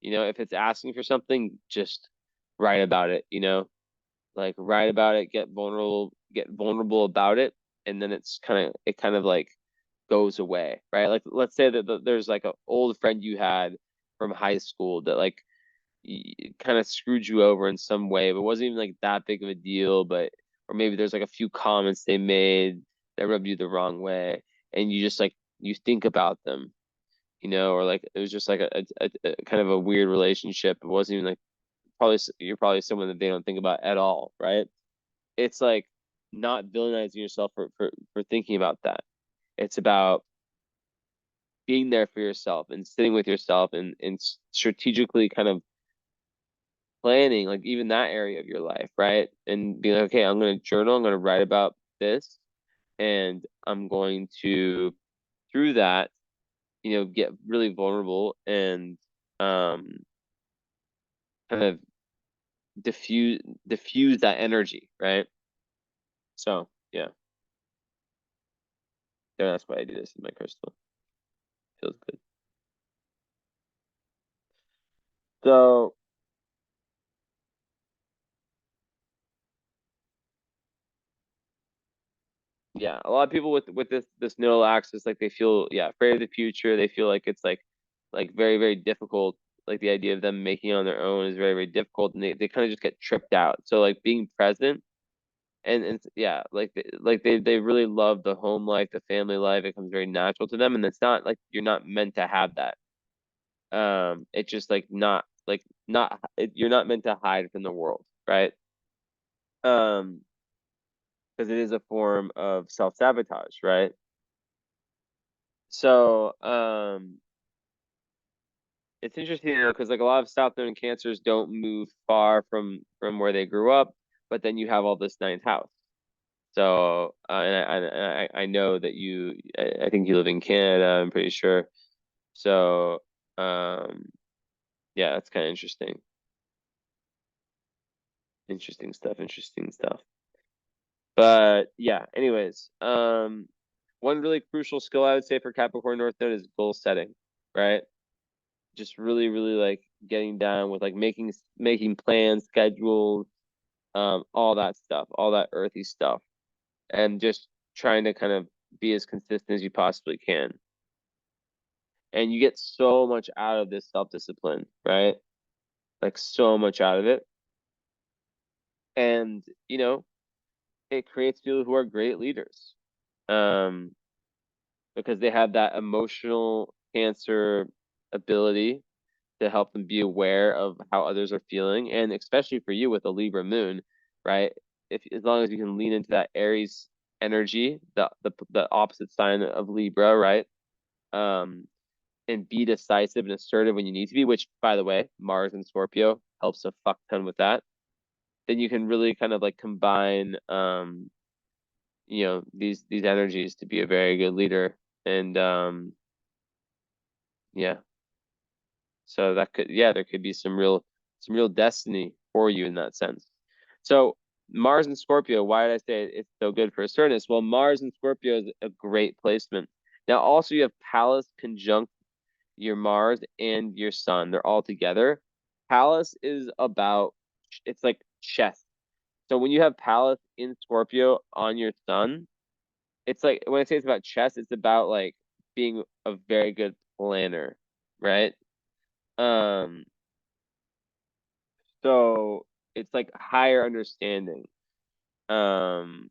If it's asking for something, just write about it, like write about it, get vulnerable about it, and then it kind of like goes away, right? Like let's say that there's like an old friend you had from high school that like kind of screwed you over in some way, but wasn't even like that big of a deal, but or maybe there's like a few comments they made that rubbed you the wrong way, and you just like you think about them, or like it was just like a kind of a weird relationship. It wasn't even like you're probably someone that they don't think about at all, right? It's like not villainizing yourself for thinking about that. It's about being there for yourself and sitting with yourself and strategically kind of planning like even that area of your life, right? And being like, okay, I'm going to journal, I'm going to write about this, and I'm going to through that, get really vulnerable and um kind of diffuse that energy, right? So yeah, that's why I do this in my crystal. Feels good. So yeah, a lot of people with this neural axis, like they feel afraid of the future. They feel like it's like very very difficult. Like the idea of them making it on their own is very very difficult, and they kind of just get tripped out. So like being present and yeah, they really love the home life, the family life. It comes very natural to them, and it's not like you're not meant to have that. It's just you're not meant to hide from the world, right? Um, because it is a form of self-sabotage, right? So, it's interesting, because like a lot of South Northern cancers don't move far from where they grew up, but then you have all this ninth house. So, I know that I think you live in Canada, I'm pretty sure. So, um, yeah, that's kind of interesting. Interesting stuff, interesting stuff. But yeah, anyways, one really crucial skill I would say for Capricorn North Node is goal setting, right? Just really, really like getting down with like making plans, schedules, all that stuff, all that earthy stuff, and just trying to kind of be as consistent as you possibly can. And you get so much out of this self-discipline, right? Like so much out of it. And, it creates people who are great leaders. Um, because they have that emotional cancer ability to help them be aware of how others are feeling, and especially for you with a Libra moon, right? If as long as you can lean into that Aries energy, the opposite sign of Libra, right? Um, and be decisive and assertive when you need to be, which by the way, Mars and Scorpio helps a fuck ton with that. Then you can really kind of like combine these energies to be a very good leader. And yeah. So there could be some real destiny for you in that sense. So Mars and Scorpio, why did I say it's so good for assertiveness? Well, Mars and Scorpio is a great placement. Now, also you have Pallas conjunct your Mars and your Sun. They're all together. Pallas is about, it's like chess. So when you have Pallas in Scorpio on your Sun, it's like when I say it's about chess, it's about like being a very good planner, right? Um, So it's like higher understanding. Um,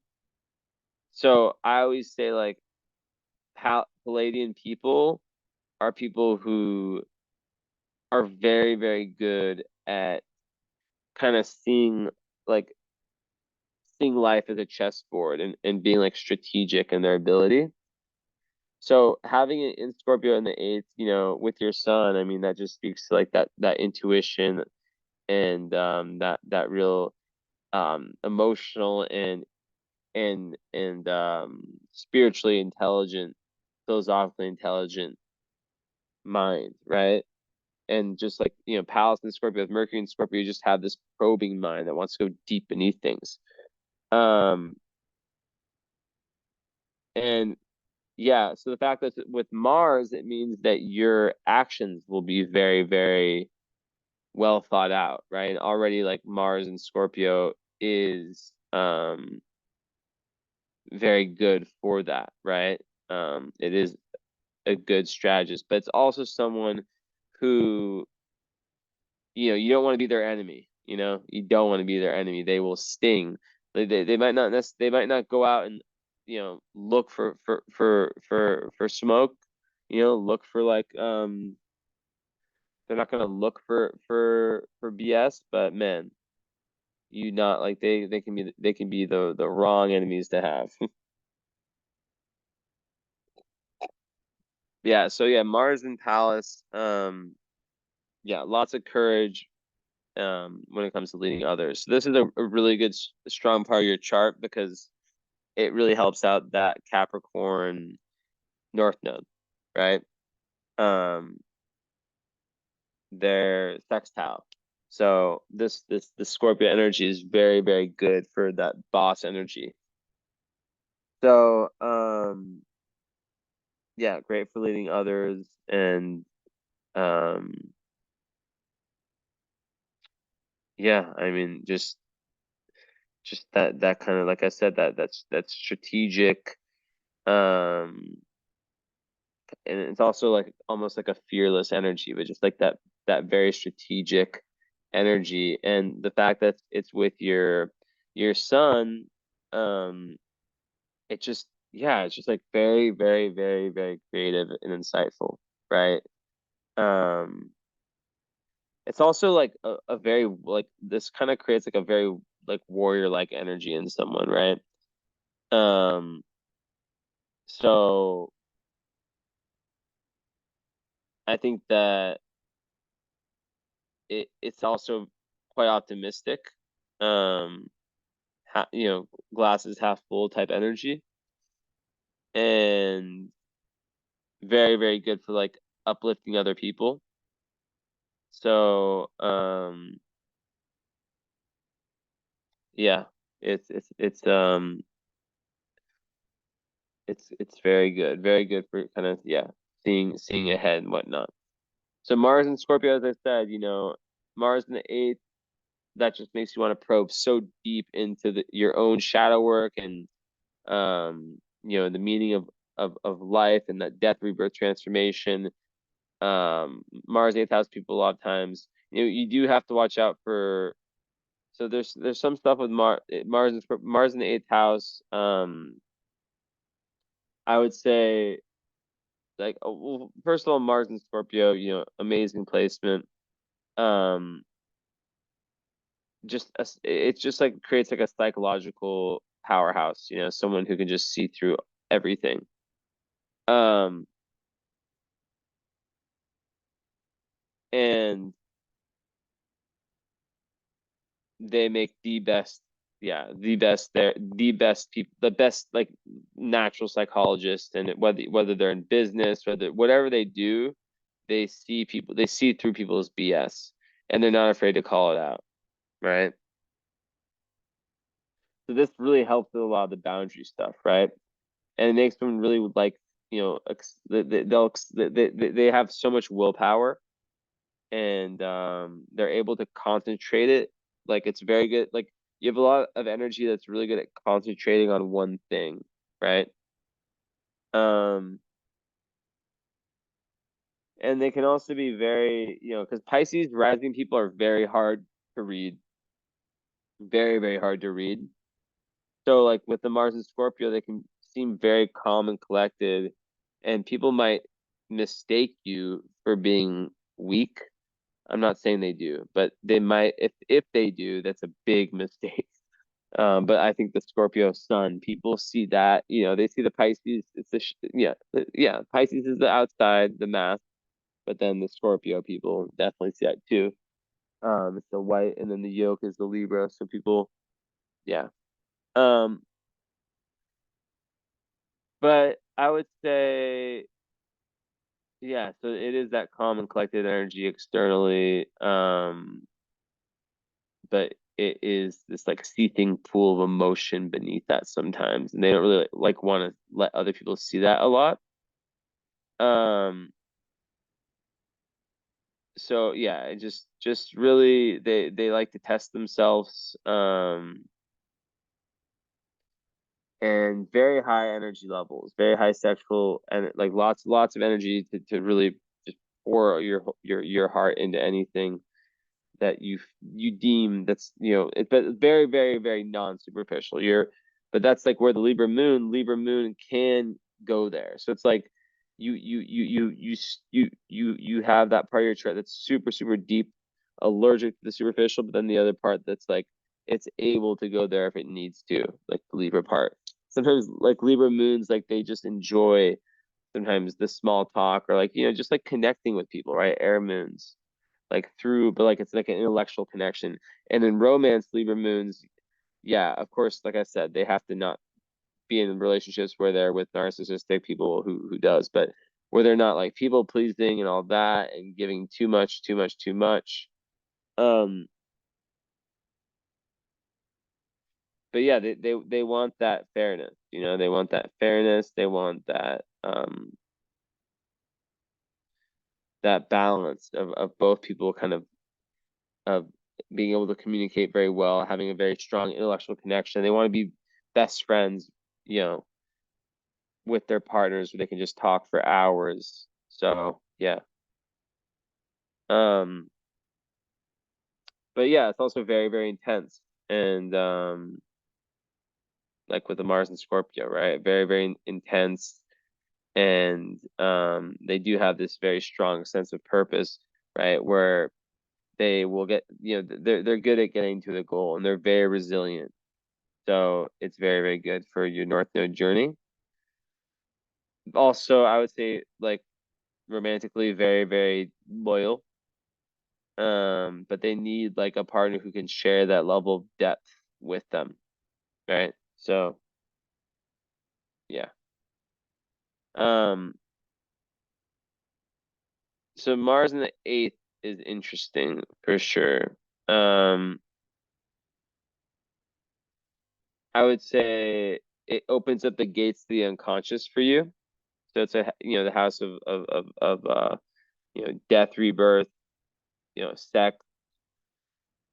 so I always say like Palladian people are people who are very, very good at kind of seeing life as a chessboard and being like strategic in their ability. So having it in Scorpio in the eighth, with your Sun, I mean that just speaks to like that intuition and that real emotional and spiritually intelligent, philosophically intelligent mind, right? and just like, Pallas and Scorpio, with Mercury and Scorpio, you just have this probing mind that wants to go deep beneath things. Um, and yeah, so the fact that with Mars, it means that your actions will be very, very well thought out, right? And already like Mars and Scorpio is very good for that, right? It is a good strategist, but it's also someone who, you don't want to be their enemy. You don't want to be their enemy. They will sting. They might not they might not go out and look for smoke. Look for like they're not gonna look for BS, but man, you not like they can be the wrong enemies to have. Yeah, so yeah, Mars and Pallas, yeah, lots of courage when it comes to leading others. So this is a really good strong part of your chart because it really helps out that Capricorn North Node, right? Um, they're sextile. So this Scorpio energy is very, very good for that boss energy. So yeah, great for leading others and um yeah, I mean just that kind of, like I said, that's strategic, um and it's also like almost like a fearless energy, but just like that very strategic energy. And the fact that it's with your son, um it just, yeah, it's just like very, very, very, very creative and insightful, right? um it's also like a very like this kind of creates like a very like warrior like energy in someone, right? um so I think that it's also quite optimistic. Um, glasses half full type energy, and very, very good for like uplifting other people. So, yeah, it's it's very good for kind of, yeah, seeing ahead and whatnot. So Mars and Scorpio, as I said, Mars in the eighth, that just makes you want to probe so deep into your own shadow work and the meaning of life and that death, rebirth, transformation. Mars eighth house people a lot of times, you do have to watch out for. So there's some stuff with Mars in the eighth house. I would say like, well, first of all, Mars and Scorpio, amazing placement. Um, it's just like creates like a psychological powerhouse. Someone who can just see through everything. Um, and they make the best, yeah, the best people, the best like natural psychologists. And whether they're in business, whatever they do, they see through people's BS, and they're not afraid to call it out, right? So this really helps with a lot of the boundary stuff, right? And it makes them really like, they have so much willpower, and they're able to concentrate it. Like it's very good. Like you have a lot of energy that's really good at concentrating on one thing, right? Um, and they can also be very, because Pisces rising people are very hard to read, very, very hard to read. So like with the Mars and Scorpio, they can seem very calm and collected, and people might mistake you for being weak. I'm not saying they do, but they might. If they do, that's a big mistake. But I think the Scorpio sun, people see that, they see the Pisces. It's yeah. Pisces is the outside, the mask, but then the Scorpio people definitely see that too. It's the white, and then the yoke is the Libra. So people, yeah. Um, but I would say, Yeah, so it is that calm and collected energy externally, but it is this like seething pool of emotion beneath that sometimes, and they don't really like want to let other people see that a lot. Um, so yeah, it just really they like to test themselves, and very high energy levels, very high sexual, and like lots of energy to really just pour your heart into anything that you deem that's, but very very non-superficial. But that's like where the Libra moon can go there. So it's like you have that part of your chart that's super deep, allergic to the superficial, but then the other part that's like it's able to go there if it needs to, like the Libra part. Sometimes like Libra moons, like they just enjoy sometimes the small talk, or like, just like connecting with people, right? Air moons, like through, but like it's like an intellectual connection. And in romance, Libra moons, yeah, of course, like I said, they have to not be in relationships where they're with narcissistic people, who does, but where they're not like people pleasing and all that and giving too much. Um, but yeah, they want that fairness, they want that fairness, they want that balance of both people kind of being able to communicate very well, having a very strong intellectual connection. They want to be best friends, you know, with their partners where they can just talk for hours. So yeah. Um, but yeah, it's also very, very intense. And like with the Mars and Scorpio, right? Very, very intense. And they do have this very strong sense of purpose, right? Where they will get, they're good at getting to the goal, and they're very resilient. So it's very, very good for your North Node journey. Also, I would say like romantically very, very loyal. But they need like a partner who can share that level of depth with them, right? So yeah. Um, so Mars in the eighth is interesting for sure. Um, I would say it opens up the gates to the unconscious for you. So it's the house of death, rebirth, sex,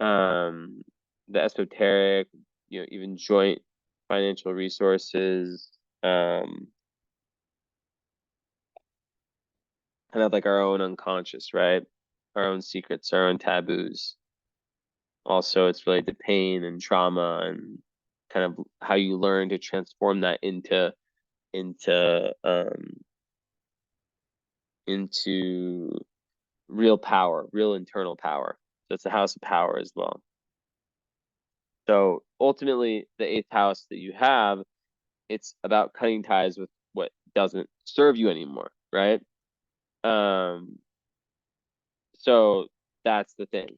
um, the esoteric, even joint financial resources, kind of like our own unconscious, right? Our own secrets, our own taboos. Also, it's related to pain and trauma, and kind of how you learn to transform that into real power, real internal power. So it's a house of power as well. So ultimately, the eighth house that you have, it's about cutting ties with what doesn't serve you anymore, right? Um, so that's the thing.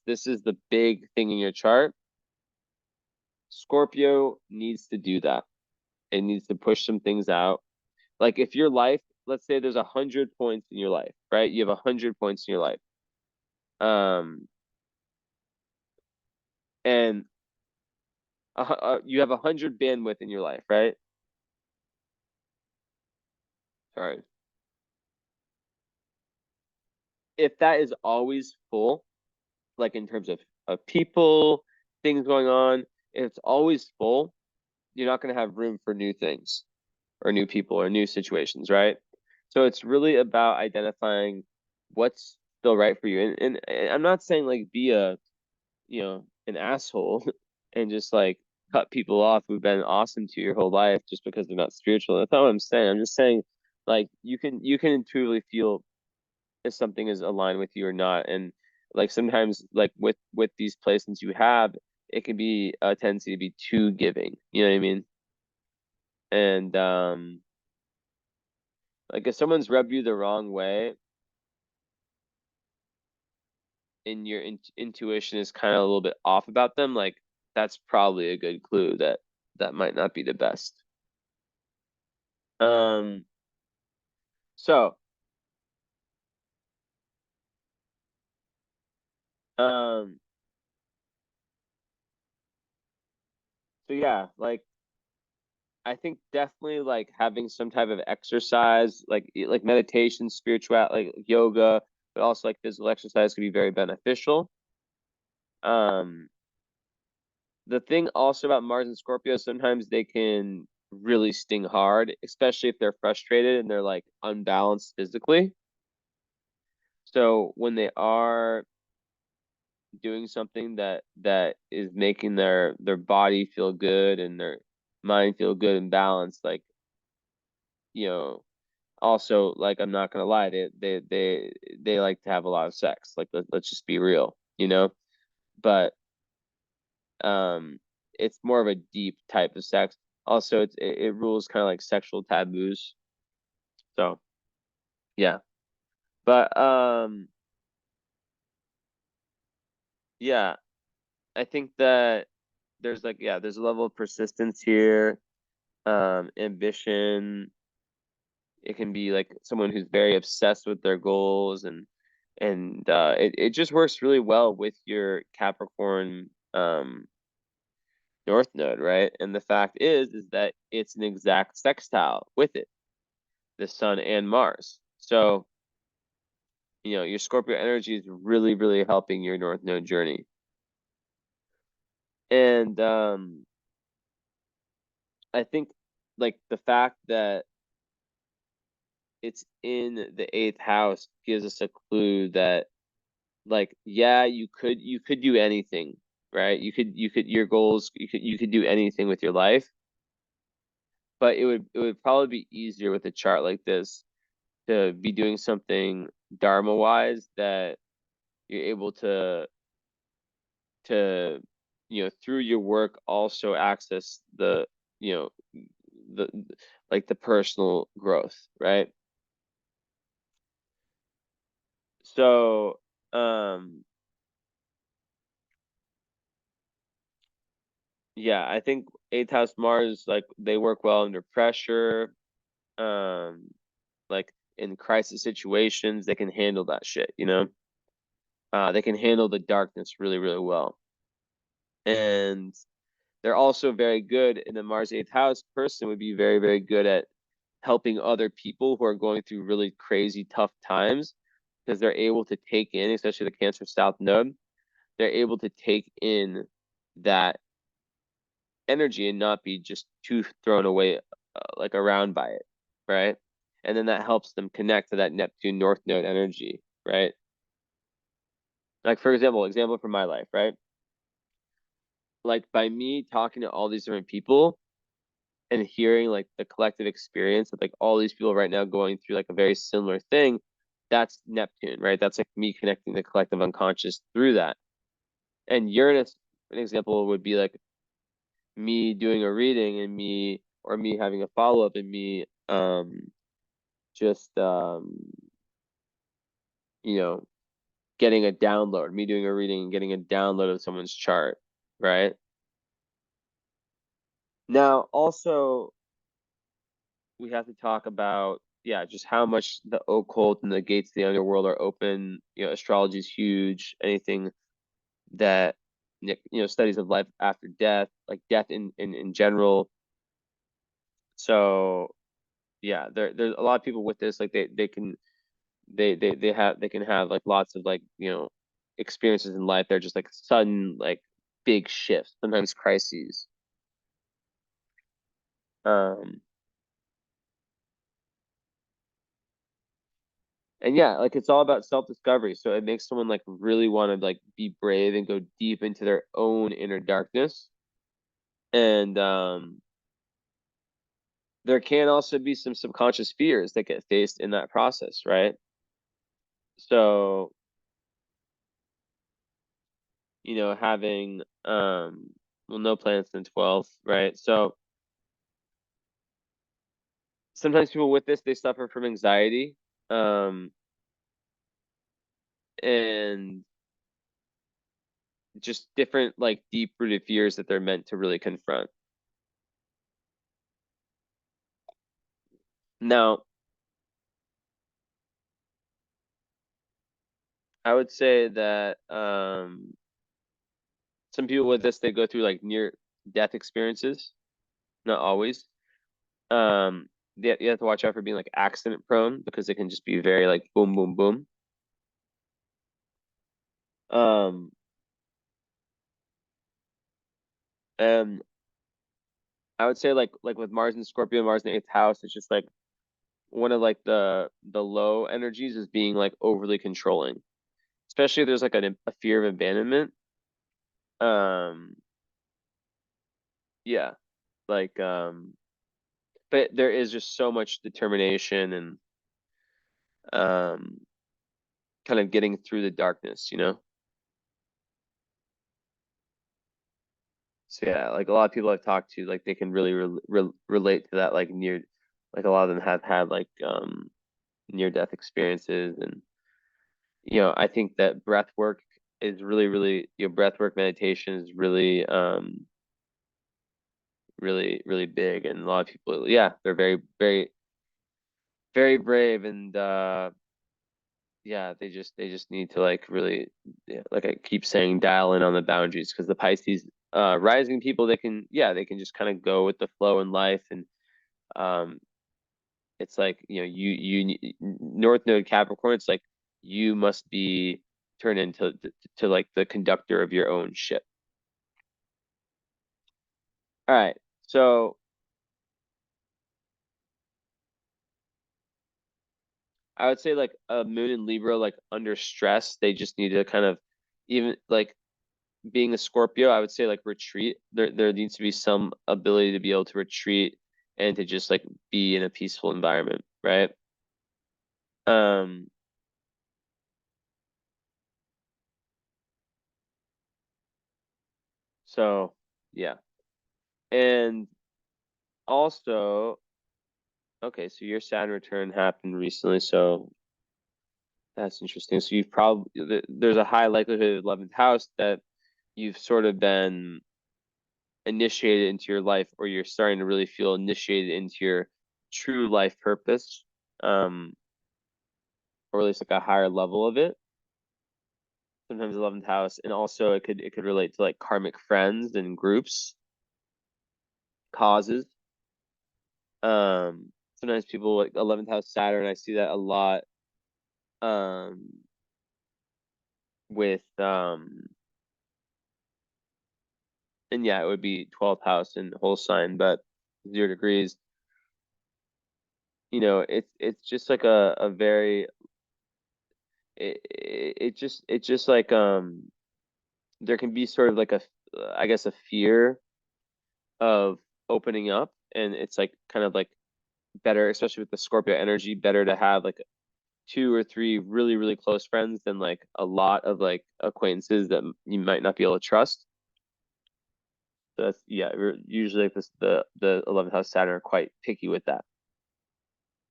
This is the big thing in your chart. Scorpio needs to do that. It needs to push some things out. Like if your life, let's say there's 100 points in your life, right? You have 100 points in your life. Um, and you have 100 bandwidth in your life, right? Sorry. If that is always full, like in terms of people, things going on, if it's always full, you're not going to have room for new things or new people or new situations, right? So it's really about identifying what's still right for you. And I'm not saying like be an asshole and just like cut people off who've been awesome to you your whole life just because they're not spiritual. That's not what I'm saying. I'm just saying like you can intuitively feel if something is aligned with you or not. And like sometimes like with these placements you have, it can be a tendency to be too giving. You know what I mean? And like if someone's rubbed you the wrong way and your intuition is kind of a little bit off about them, like that's probably a good clue that that might not be the best. Um, so Um, so yeah, like I think definitely like having some type of exercise, like meditation, spiritual, like yoga, but also like physical exercise could be very beneficial. Um, the thing also about Mars and Scorpio, sometimes they can really sting hard, especially if they're frustrated and they're like unbalanced physically. So when they are doing something that is making their body feel good and their mind feel good and balanced, like, you know, also, like, I'm not gonna lie, they like to have a lot of sex. Like, let's just be real, you know? But um it's more of a deep type of sex. Also, it rules kind of like sexual taboos. So yeah. But yeah, I think that there's like, yeah, there's a level of persistence here, ambition. It can be like someone who's very obsessed with their goals, and it just works really well with your Capricorn North Node, right? And the fact is that it's an exact sextile with it, the Sun and Mars. So, your Scorpio energy is really, really helping your North Node journey. And I think like the fact that it's in the eighth house gives us a clue that, like, yeah, you could do anything, right? You could your goals, you could do anything with your life, but it would probably be easier with a chart like this to be doing something dharma wise that you're able to through your work also access you know the like the personal growth, right? So um yeah, I think eighth house Mars, like, they work well under pressure, um like in crisis situations. They can handle that shit. They can handle the darkness really, really well. And they're also very good in the Mars eighth house person would be very, very good at helping other people who are going through really crazy tough times, because they're able to take in, especially the Cancer South node, they're able to take in that energy and not be just too thrown away, like, around by it, right? And then that helps them connect to that Neptune North Node energy, right? Like, for example from my life, right? Like, by me talking to all these different people and hearing like the collective experience of like all these people right now going through like a very similar thing, that's Neptune, right? That's like me connecting the collective unconscious through that. And Uranus, an example, would be like me doing a reading and me having a follow-up and me just you know getting a download, me doing a reading and getting a download of someone's chart, right? Now also we have to talk about, yeah, just how much the occult and the gates to the underworld are open. Astrology is huge. Anything that, studies of life after death, like death in general. So yeah, there's a lot of people with this, like they can have like lots of, like, experiences in life. They're just like sudden, like, big shifts, sometimes crises. um and yeah, like, it's all about self-discovery, so it makes someone like really want to like be brave and go deep into their own inner darkness. And there can also be some subconscious fears that get faced in that process, right? So, having well, no planets in 12th, right? So sometimes people with this, they suffer from anxiety, um and just different, like, deep rooted fears that they're meant to really confront. Now, I would say that some people with this, they go through like near death experiences. Not always. Um, you have to watch out for being like accident prone because it can just be very like boom, boom, boom. Um, and I would say like with Mars and Scorpio, Mars in the eighth house, it's just like one of like the low energies is being like overly controlling, especially if there's like a fear of abandonment. Um, yeah, like but there is just so much determination and um kind of getting through the darkness, you know? So yeah, like a lot of people I've talked to, like they can really relate to that, like like a lot of them have had like near death experiences, and I think that breath work is really, breath work meditation is really big, and a lot of people, yeah, they're very brave, and yeah, they just need to like really, yeah, like I keep saying, dial in on the boundaries, because the Pisces rising people, they can just kind of go with the flow in life, and um it's like, North Node Capricorn, it's like you must be turned into to like the conductor of your own ship. All right, so I would say like a Moon in Libra, like under stress, they just need to kind of, even like being a Scorpio, I would say like retreat. There needs to be some ability to be able to retreat and to just like be in a peaceful environment, right? Um, so yeah. And also, okay, so your Saturn return happened recently, so that's interesting. So you've probably, there's a high likelihood of 11th house that you've sort of been initiated into your life, or you're starting to really feel initiated into your true life purpose, um, or at least like a higher level of it. Sometimes 11th house, and also it could relate to like karmic friends and groups, causes. Sometimes people like 11th house Saturn, I see that a lot um with and yeah, it would be 12th house and whole sign, but 0 degrees. It's just like a very, it just like there can be sort of like I guess a fear of opening up, and it's like kind of like better, especially with the Scorpio energy, better to have like two or three really close friends than like a lot of like acquaintances that you might not be able to trust. So that's, yeah, usually like the 11th house Saturn are quite picky with that.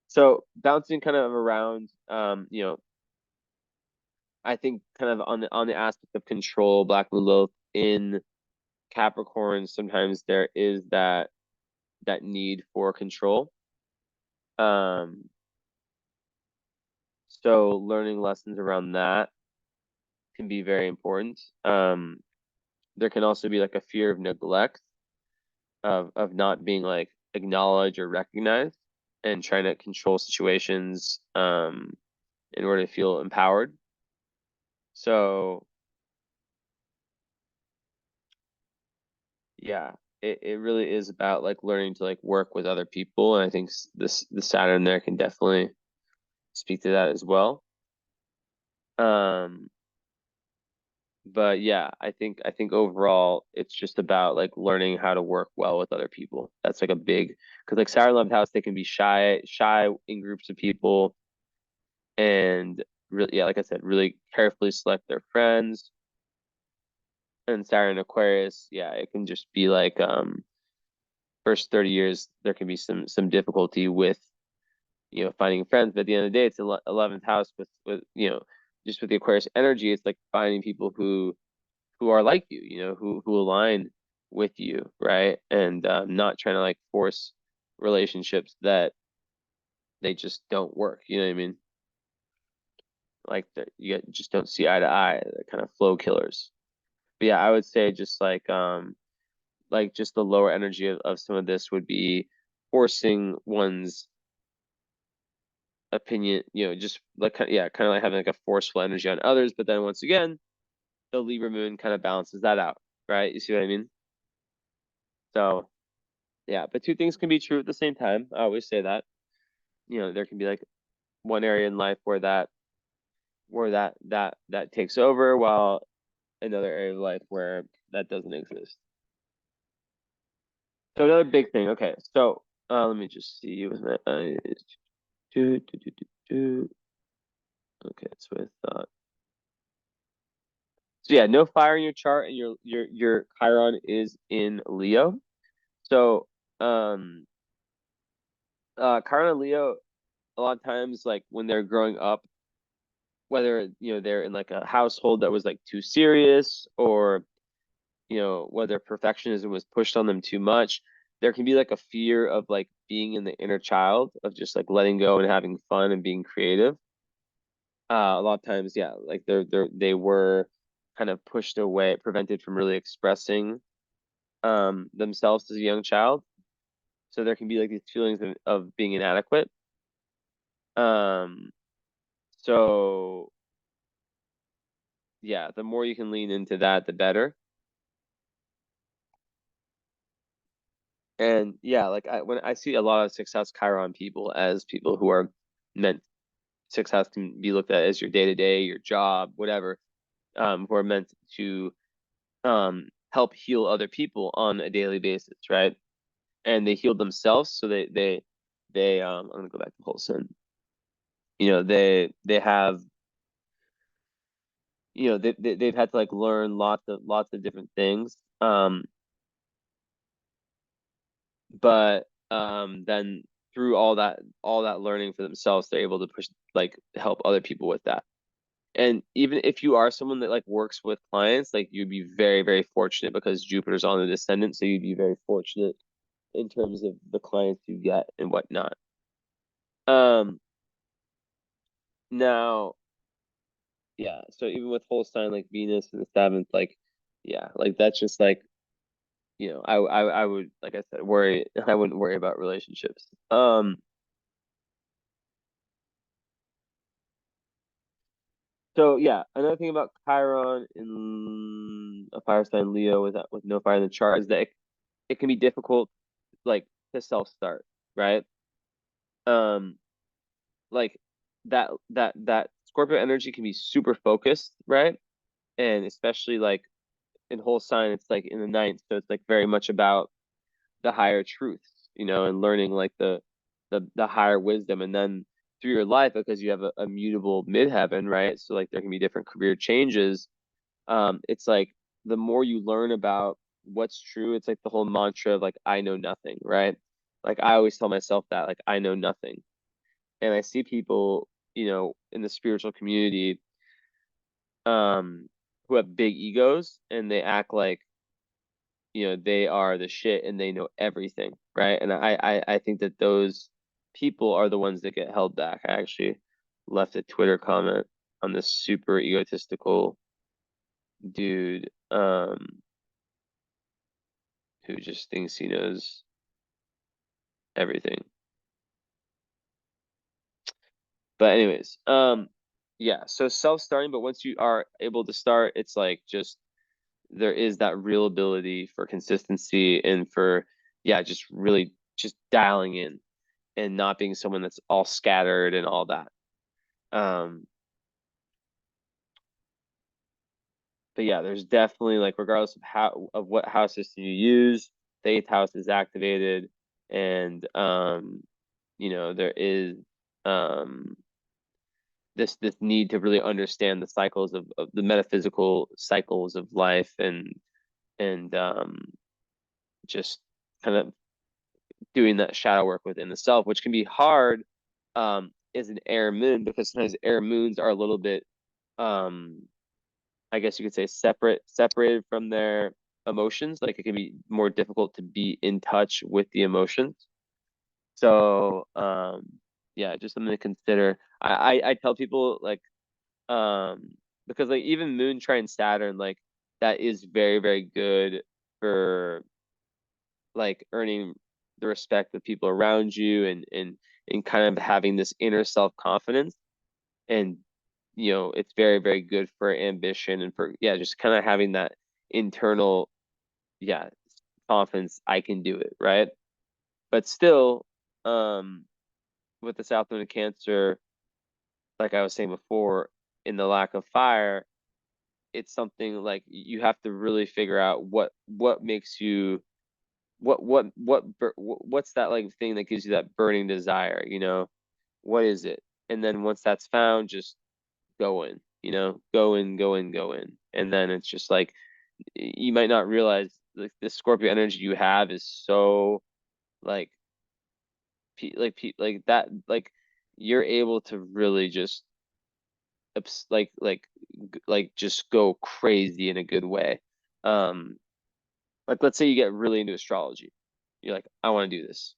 So bouncing kind of around, I think kind of on the aspect of control, Black Moon Lilith in Capricorn, sometimes there is that need for control. Um, so learning lessons around that can be very important. There can also be like a fear of neglect, of not being like acknowledged or recognized, and trying to control situations in order to feel empowered. So yeah, it really is about like learning to like work with other people, and I think this the Saturn there can definitely speak to that as well. Um, but yeah, I think overall it's just about like learning how to work well with other people. That's like a big, because like Saturn 11th house, they can be shy in groups of people, and really, yeah, like I said, really carefully select their friends. And Saturn Aquarius, yeah, it can just be like first 30 years there can be some difficulty with finding friends, but at the end of the day, it's 11th house with just with the Aquarius energy, it's like finding people who are like you, who align with you, right? And not trying to like force relationships that they just don't work. You know what I mean? like just don't see eye to eye. They're kind of flow killers. But yeah, I would say just like just the lower energy of some of this would be forcing one's opinion, just like yeah, kind of like having like a forceful energy on others. But then once again, the Libra moon kind of balances that out, right? You see what I mean? So yeah, but two things can be true at the same time. I always say that. There can be like one area in life where that takes over, while another area of life where that doesn't exist. So another big thing. Okay, so let me just see with my eyes. Do, do, do, do, do. Okay, it's with so yeah, no fire in your chart, and your Chiron is in Leo. So um Chiron and Leo, a lot of times, like when they're growing up, whether they're in like a household that was like too serious, or whether perfectionism was pushed on them too much, there can be like a fear of like being in the inner child, of just like letting go and having fun and being creative. A lot of times, yeah, like they were kind of pushed away, prevented from really expressing themselves as a young child. So there can be like these feelings of being inadequate. Um, so yeah, the more you can lean into that, the better. And yeah, like when I see a lot of success Chiron people as people who are meant, success can be looked at as your day to day, your job, whatever, who are meant to help heal other people on a daily basis, right? And they heal themselves, so they I'm gonna go back to whole sun. They have they've had to like learn lots of different things. But then through all that learning for themselves, they're able to push, like, help other people with that. And even if you are someone that like works with clients, like you'd be very, very fortunate, because Jupiter's on the descendant, so you'd be very fortunate in terms of the clients you get and whatnot. Um, Now, yeah, so even with whole sign like Venus in the seventh, like, yeah, like that's just like, I would, like I said, worry. I wouldn't worry about relationships. So yeah, another thing about Chiron in a fire sign Leo with no fire in the chart is that it can be difficult, like, to self start, right? Um, like that Scorpio energy can be super focused, right? And especially like in whole sign, it's like in the ninth, so it's like very much about the higher truths, and learning like the higher wisdom. And then through your life, because you have a mutable midheaven, right? So like there can be different career changes. It's like the more you learn about what's true, it's like the whole mantra of like I know nothing, right? Like I always tell myself that, like, I know nothing. And I see people, in the spiritual community, who have big egos, and they act like, they are the shit and they know everything, right? And I think that those people are the ones that get held back. I actually left a Twitter comment on this super egotistical dude, who just thinks he knows everything. But anyways, yeah, so self-starting, but once you are able to start, it's like just there is that real ability for consistency, and for, yeah, just really just dialing in and not being someone that's all scattered and all that. Um, but yeah, there's definitely, like, regardless of what house system you use, the eighth house is activated, and there is um this need to really understand the cycles of the metaphysical cycles of life, and just kind of doing that shadow work within the self, which can be hard, is an air moon, because sometimes air moons are a little bit, um I guess you could say, separated from their emotions. Like it can be more difficult to be in touch with the emotions. So yeah, just something to consider. I tell people, like, Um, because like even Moon trine Saturn, like that is very, very good for like earning the respect of people around you and kind of having this inner self-confidence. And it's very, very good for ambition and for just kind of having that internal yeah confidence. I can do it, right? But still, um with the South Node of Cancer, like I was saying before, in the lack of fire, it's something like you have to really figure out what makes you what's that like thing that gives you that burning desire, what is it? And then once that's found, just go in, go in, go in, go in. And then it's just like you might not realize like the Scorpio energy you have is so like like that, like you're able to really just like just go crazy in a good way. Um, like let's say you get really into astrology. You're like, I want to do this.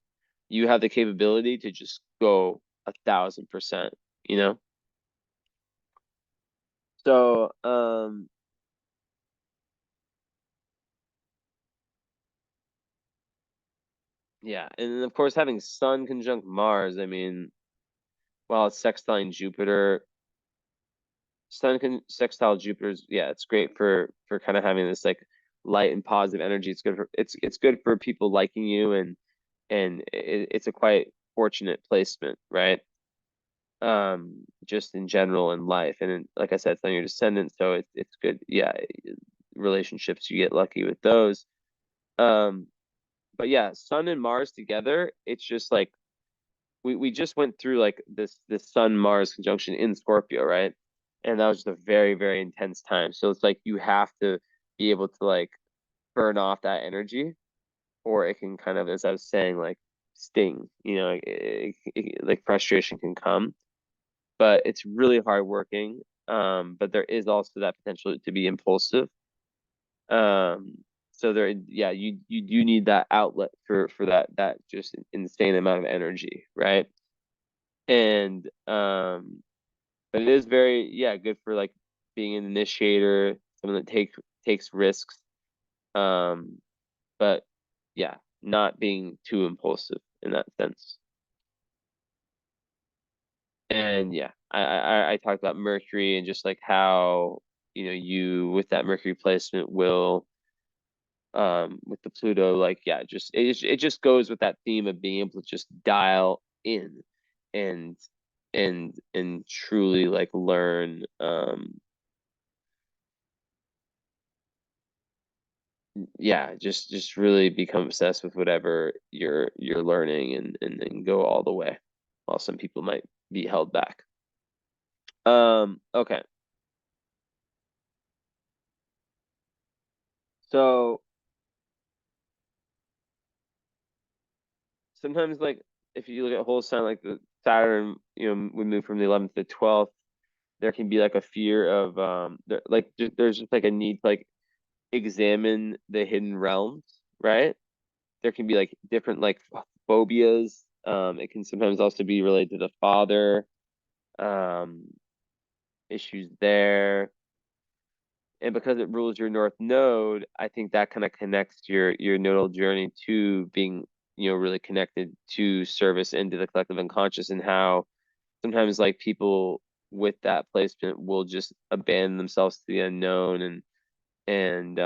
You have the capability to just go 1,000%, you know? So, yeah. And then of course having Sun conjunct Mars, I mean, while it's sextile Jupiter, Sun can sextile Jupiter's, yeah, it's great for kind of having this like light and positive energy. It's good for it's good for people liking you, and it's a quite fortunate placement, right? Just in general in life, and like I said, it's on your descendants, so it's good. Yeah, relationships, you get lucky with those. Um, but yeah, Sun and Mars together, it's just like we just went through like this Sun Mars conjunction in Scorpio, right? And that was just a very, very intense time. So it's like you have to be able to like burn off that energy, or it can kind of, as I was saying, like sting. Like frustration can come, but it's really hard working. But there is also that potential to be impulsive. Um, so there, yeah, you do need that outlet for that just insane amount of energy, right? And but it is very, yeah, good for like being an initiator, someone that takes risks. Um, but yeah, not being too impulsive in that sense. And yeah, I talked about Mercury and just like how, you with that Mercury placement will, with the Pluto, like yeah, just it just goes with that theme of being able to just dial in and and truly like learn, yeah, just really become obsessed with whatever you're learning, and go all the way, while some people might be held back. Okay. So sometimes like if you look at whole sign, like the Saturn, we move from the 11th to the 12th, there can be like a fear of there's just like a need to like examine the hidden realms, right? There can be like different like phobias. It can sometimes also be related to the father, um, issues there. And because it rules your north node, I think that kind of connects your nodal journey to being, really connected to service and to the collective unconscious, and how sometimes like people with that placement will just abandon themselves to the unknown, and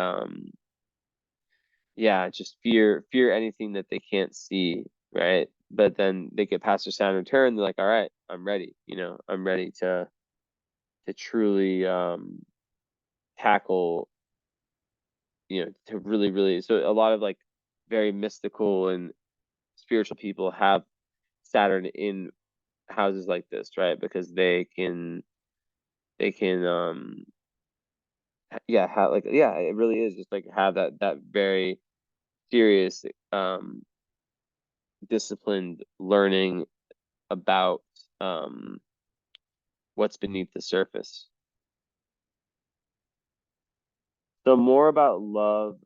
yeah, just fear anything that they can't see, right? But then they get past their Saturn return, they're like, all right, I'm ready, I'm ready to truly tackle, to really, really. So a lot of like very mystical and spiritual people have Saturn in houses like this, right? Because they can yeah, have like, yeah, it really is just like have that very serious, disciplined learning about, um what's beneath the surface. So more about love,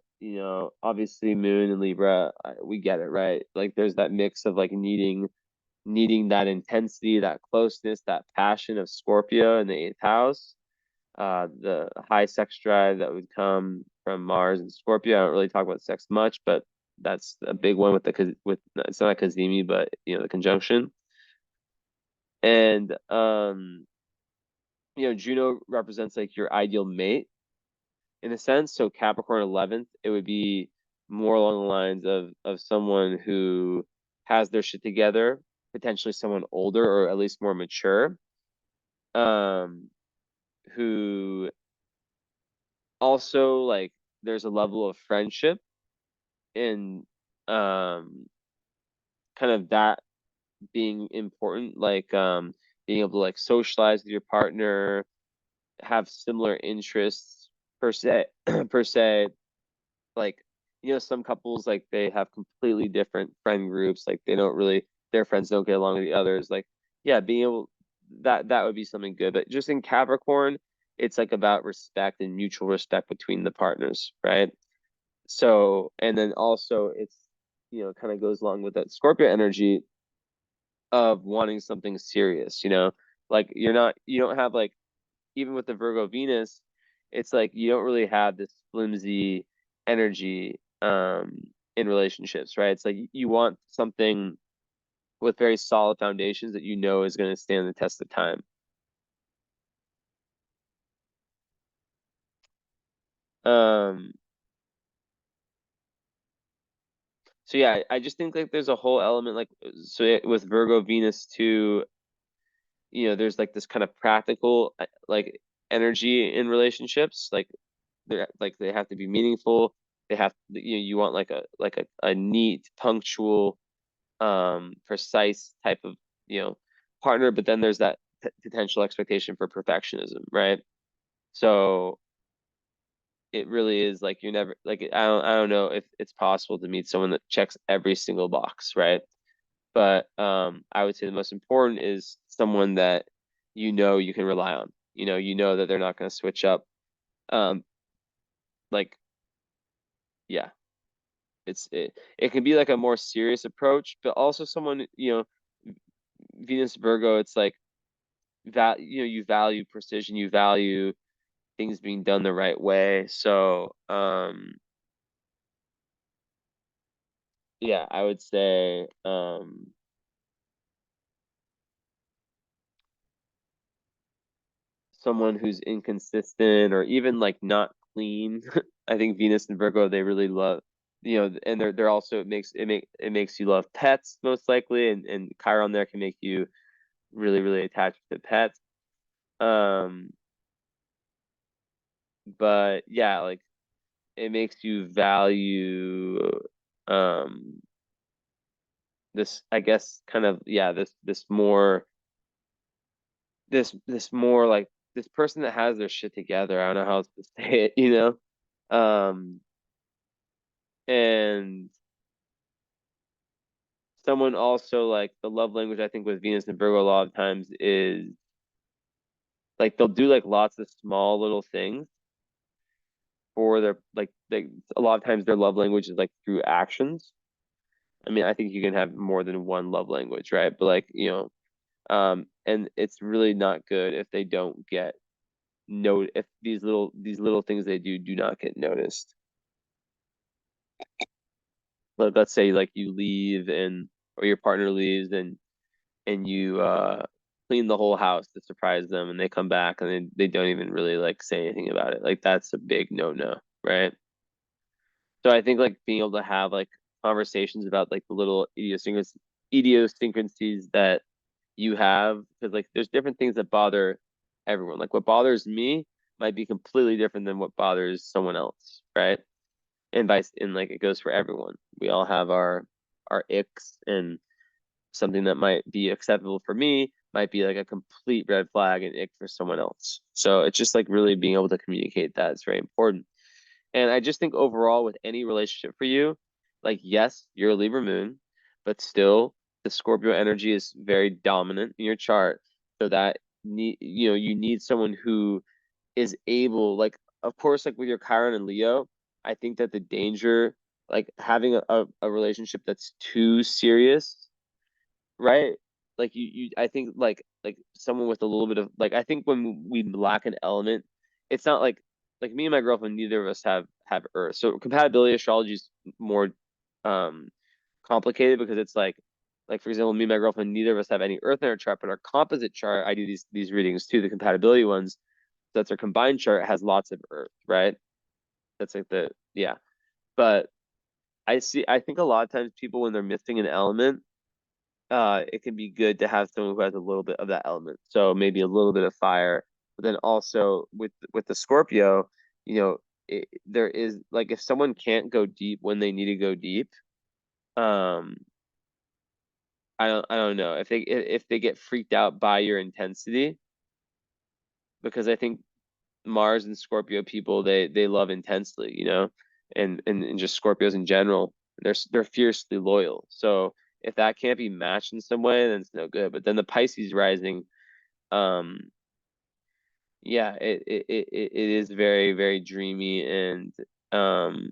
obviously Moon and Libra, we get it, right? Like there's that mix of like needing needing that intensity, that closeness, that passion of Scorpio in the eighth house. The high sex drive that would come from Mars and Scorpio. I don't really talk about sex much, but that's a big one with it's not Kazemi, but the conjunction. And Juno represents like your ideal mate in a sense. So Capricorn 11th, it would be more along the lines of someone who has their shit together, potentially someone older or at least more mature, um, who also like there's a level of friendship and um kind of that being important, like being able to like socialize with your partner, have similar interests per se per se. Like, some couples like they have completely different friend groups, like they don't really their friends don't get along with the others. Like, yeah, being able that would be something good. But just in Capricorn, it's like about respect and mutual respect between the partners, right? So, and then also it's, kind of goes along with that Scorpio energy of wanting something serious, like you don't have like, even with the Virgo Venus, it's like you don't really have this flimsy energy in relationships, right? It's like you want something with very solid foundations that is going to stand the test of time. Um, so yeah, I just think like there's a whole element like with Virgo Venus too, there's like this kind of practical like energy in relationships, like they have to be meaningful. They have you want like a neat, punctual, precise type of partner, but then there's that potential expectation for perfectionism, right? So it really is like you're never like I don't know if it's possible to meet someone that checks every single box, right? But I would say the most important is someone that you can rely on. That they're not going to switch up. Um, like yeah, it can be like a more serious approach, but also someone, Venus Virgo, it's like that, you value precision, you value things being done the right way. So, yeah, I would say someone who's inconsistent or even like not clean. I think Venus and Virgo, they really love, and they're also it makes you love pets most likely, and Chiron there can make you really really attached to pets. Um, but yeah, like it makes you value um this, I guess, kind of, yeah, this more like this person that has their shit together. I don't know how else to say it, um and someone also like the love language, I think, with Venus and Virgo a lot of times is like they'll do like lots of small little things for their like a lot of times their love language is like through actions. I mean, I think you can have more than one love language, right? But like, and it's really not good if they don't get if these little things they do not get noticed. But let's say like you leave and or your partner leaves and you clean the whole house to surprise them, and they come back and they don't even really like say anything about it. Like that's a big no-no, right? So I think like being able to have like conversations about like the little idiosyncrasies that you have, because like there's different things that bother everyone. Like what bothers me might be completely different than what bothers someone else, right? And like it goes for everyone. We all have our icks, and something that might be acceptable for me might be like a complete red flag and ick for someone else. So it's just like really being able to communicate that is very important. And I just think overall with any relationship for you, like yes, you're a Libra moon, but still the Scorpio energy is very dominant in your chart. So that you need someone who is able, like, of course, like with your Chiron and Leo, I think that the danger, like having a relationship that's too serious, right? like I think like someone with a little bit of like, I think when we lack an element, it's not like me and my girlfriend, neither of us have Earth. So compatibility astrology is more um complicated because it's like for example, me and my girlfriend, neither of us have any Earth in our chart, but our composite chart, I do these readings too, the compatibility ones. So that's our combined chart, has lots of Earth, right? That's like the yeah. But I think a lot of times people, when they're missing an element, it can be good to have someone who has a little bit of that element. So maybe a little bit of fire, but then also with the Scorpio, you know, there is like, if someone can't go deep when they need to go deep, um, I don't know if they get freaked out by your intensity, because I think Mars and Scorpio people, they love intensely, you know, and just Scorpios in general, they're fiercely loyal. So if that can't be matched in some way, then it's no good. But then the Pisces rising, um, yeah, it is very, very dreamy, and um,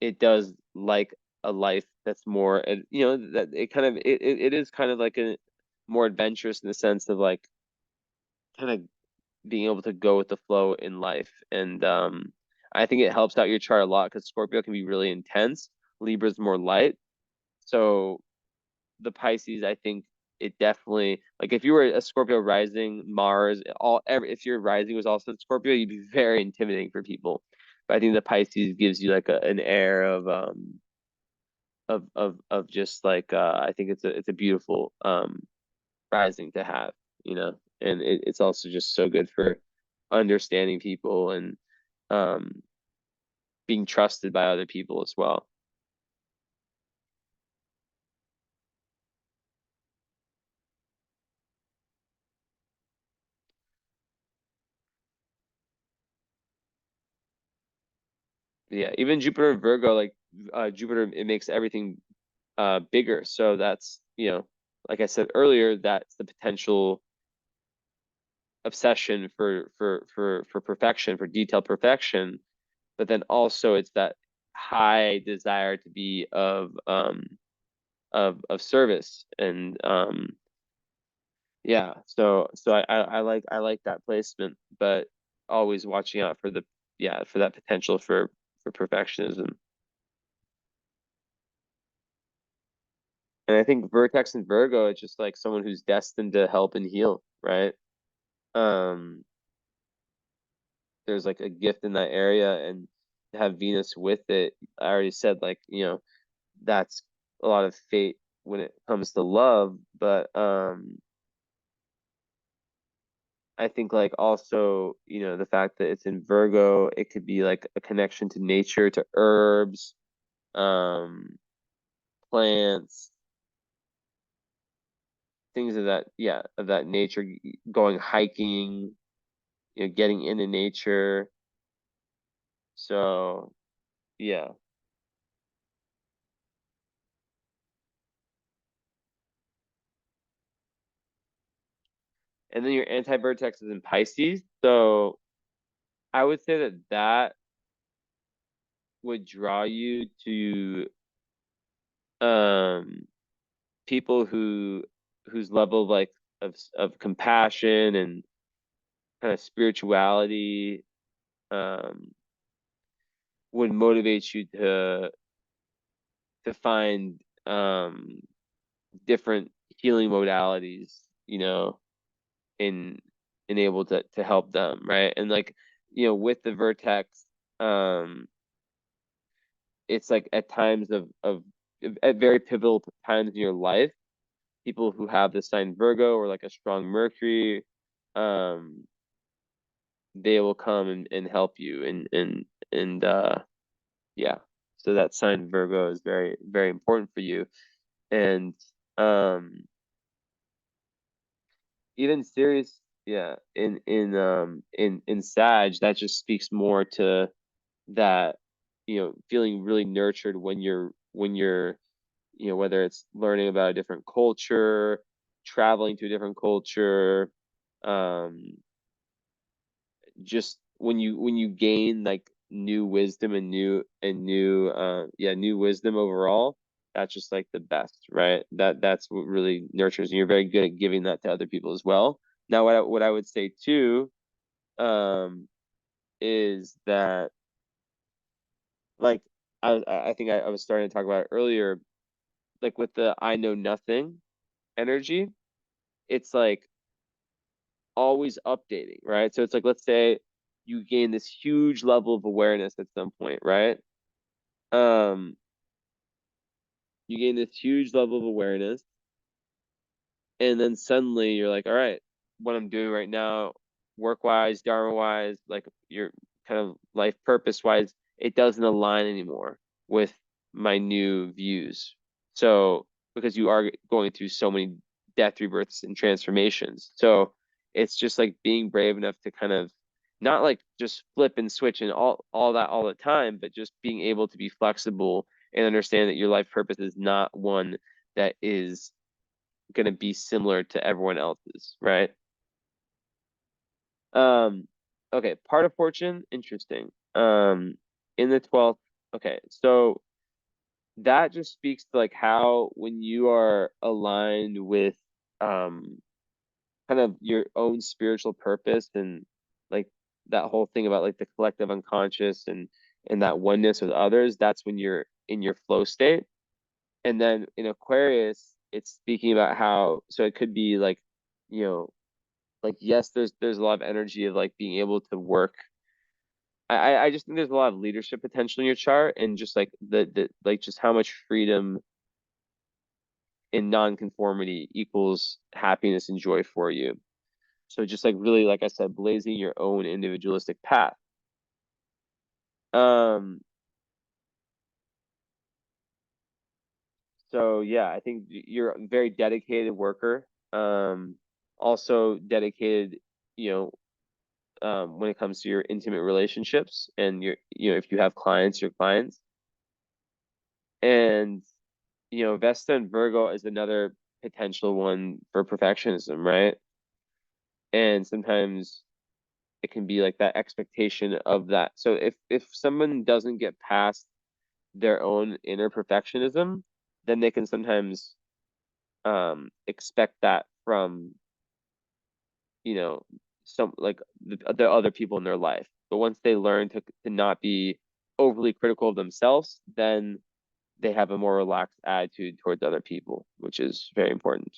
it does like a life that's more, you know, that it kind of it is kind of like a more adventurous in the sense of like kind of being able to go with the flow in life. And I think it helps out your chart a lot because Scorpio can be really intense. Libra's more light. So the Pisces, I think it definitely, like if you were a Scorpio rising, Mars, if your rising was also in Scorpio, you'd be very intimidating for people. But I think the Pisces gives you like an air of just like I think it's a beautiful rising to have, you know, and it's also just so good for understanding people and um, being trusted by other people as well. Yeah, even Jupiter and Virgo, like Jupiter, it makes everything bigger. So that's, you know, like I said earlier, that's the potential obsession for perfection, for detailed perfection. But then also it's that high desire to be of service. And yeah, so I like that placement, but always watching out for the yeah, for that potential for perfectionism. And I think Vertex and Virgo, it's just like someone who's destined to help and heal, right? Um, there's like a gift in that area, and to have Venus with it, I already said, like, you know, that's a lot of fate when it comes to love, but I think like also, you know, the fact that it's in Virgo, it could be like a connection to nature, to herbs, um, plants, things of that, yeah, of that nature, going hiking, you know, getting into nature. So, yeah. And then your anti-vertex is in Pisces. So I would say that that would draw you to um people whose level of like of compassion and kind of spirituality um, would motivate you to find different healing modalities, you know, in able to help them, right? And like, you know, with the vertex, um, it's like at times of at very pivotal times in your life, people who have the sign Virgo or like a strong Mercury, um, they will come and help you and yeah. So that sign Virgo is very, very important for you. And um even Sirius, yeah, in Sag, that just speaks more to that, you know, feeling really nurtured when you're, you know, whether it's learning about a different culture, traveling to a different culture, um, just when you gain like new wisdom and new yeah, new wisdom overall, that's just like the best, right? That's what really nurtures, and you're very good at giving that to other people as well. Now, what I would say too, um, is that like I think I was starting to talk about it earlier, like with the I know nothing energy, it's like always updating, right? So it's like, let's say you gain this huge level of awareness at some point, right? Um, you gain this huge level of awareness, and then suddenly you're like, all right, what I'm doing right now, work wise, dharma wise, like your kind of life purpose wise, it doesn't align anymore with my new views. So because you are going through so many death, rebirths, and transformations, so it's just like being brave enough to kind of not like just flip and switch and all that all the time, but just being able to be flexible and understand that your life purpose is not one that is going to be similar to everyone else's, right? Um, okay, part of fortune, interesting. In the 12th, okay, so that just speaks to like how when you are aligned with um kind of your own spiritual purpose and like that whole thing about like the collective unconscious and that oneness with others, that's when you're in your flow state. And then in Aquarius, it's speaking about how so it could be like, you know, like yes, there's a lot of energy of like being able to work. I just think there's a lot of leadership potential in your chart and just like the like just how much freedom in nonconformity equals happiness and joy for you. So just like really, like I said, blazing your own individualistic path. Um, so yeah, I think you're a very dedicated worker. Also dedicated, you know, when it comes to your intimate relationships and if you have clients, your clients. And, Vesta and Virgo is another potential one for perfectionism, right? And sometimes it can be like that expectation of that. So if someone doesn't get past their own inner perfectionism, then they can sometimes expect that from, you know, some like the other people in their life. But once they learn to not be overly critical of themselves, then they have a more relaxed attitude towards other people, which is very important.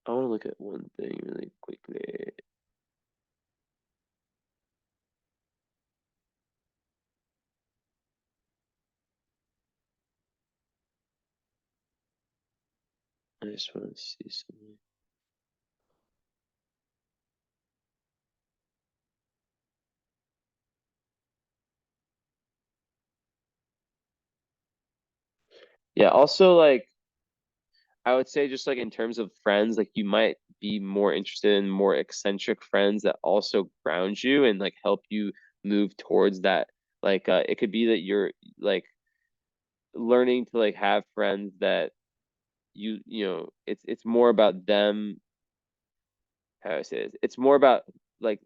I want to look at one thing really quickly. I just want to see something. Yeah, also like I would say just like in terms of friends, like you might be more interested in more eccentric friends that also ground you and like help you move towards that. Like it could be that you're like learning to like have friends that it's more about them. How do I say this? It's more about like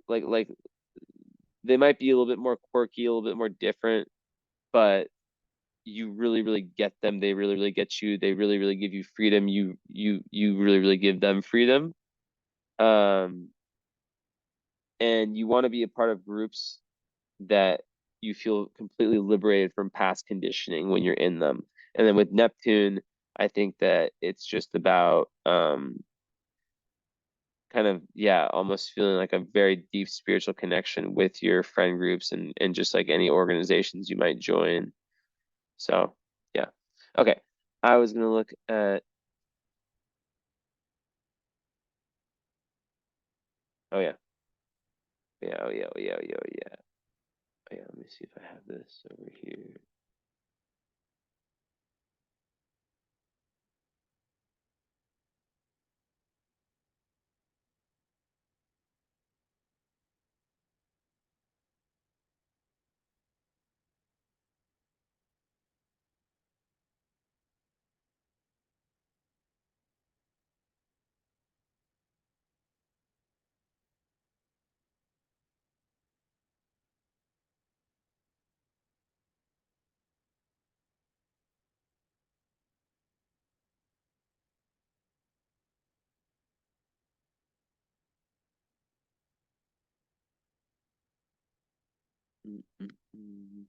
they might be a little bit more quirky, a little bit more different, but you really really get them. They really really get you. They really really give you freedom. You really really give them freedom. Um, and you want to be a part of groups that you feel completely liberated from past conditioning when you're in them. And then with Neptune, I think that it's just about kind of yeah, almost feeling like a very deep spiritual connection with your friend groups and just like any organizations you might join. So yeah. Okay. I was gonna look at oh yeah. Yeah, oh yeah, oh yeah, oh yeah, oh yeah. Oh yeah, let me see if I have this over here. mm, mm, mm.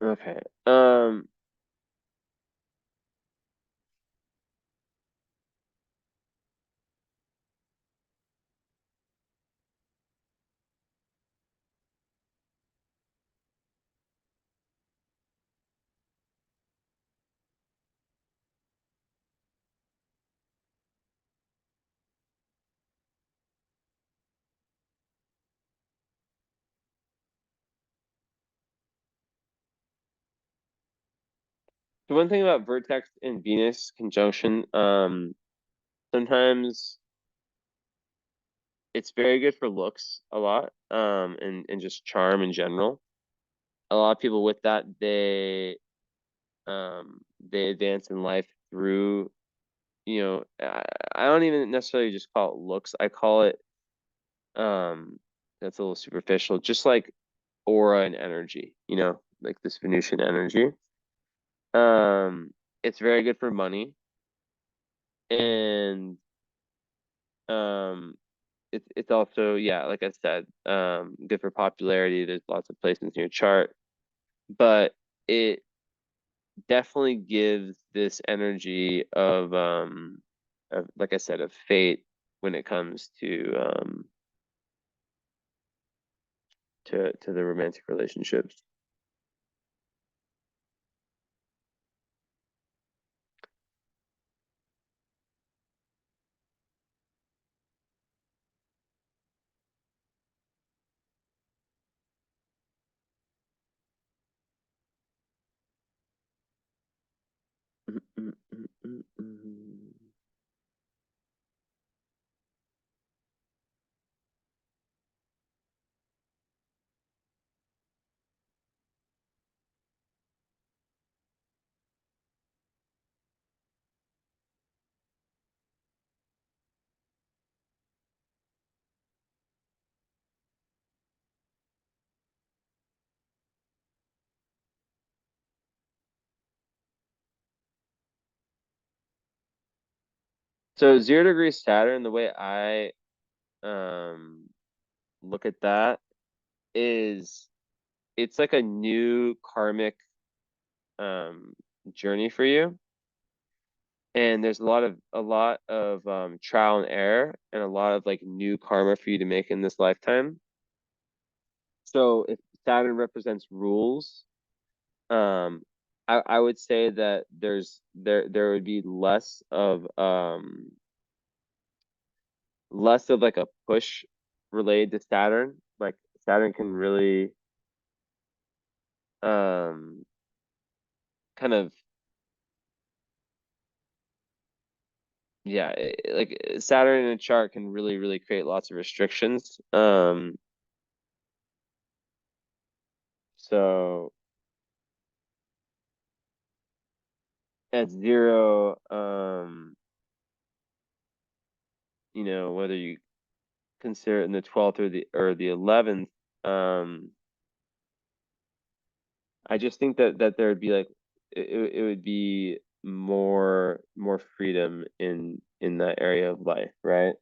Okay. The one thing about Vertex and Venus conjunction, sometimes it's very good for looks a lot, and just charm in general. A lot of people with that, they advance in life through, I don't even necessarily just call it looks. I call it, that's a little superficial, just like aura and energy, like this Venusian energy. Um, it's very good for money, and um, it's also, yeah, like I said, good for popularity. There's lots of placements in your chart, but it definitely gives this energy of, like I said, of fate when it comes to the romantic relationships. So 0 degree Saturn, the way I um look at that is it's like a new karmic um journey for you. And there's a lot of trial and error and a lot of like new karma for you to make in this lifetime. So if Saturn represents rules, um I would say that there would be less of like a push related to Saturn. Like Saturn can really um kind of, yeah, like Saturn in a chart can really create lots of restrictions. So at 0, whether you consider it in the 12th or the 11th, um I just think that there would be like it would be more freedom in that area of life, right?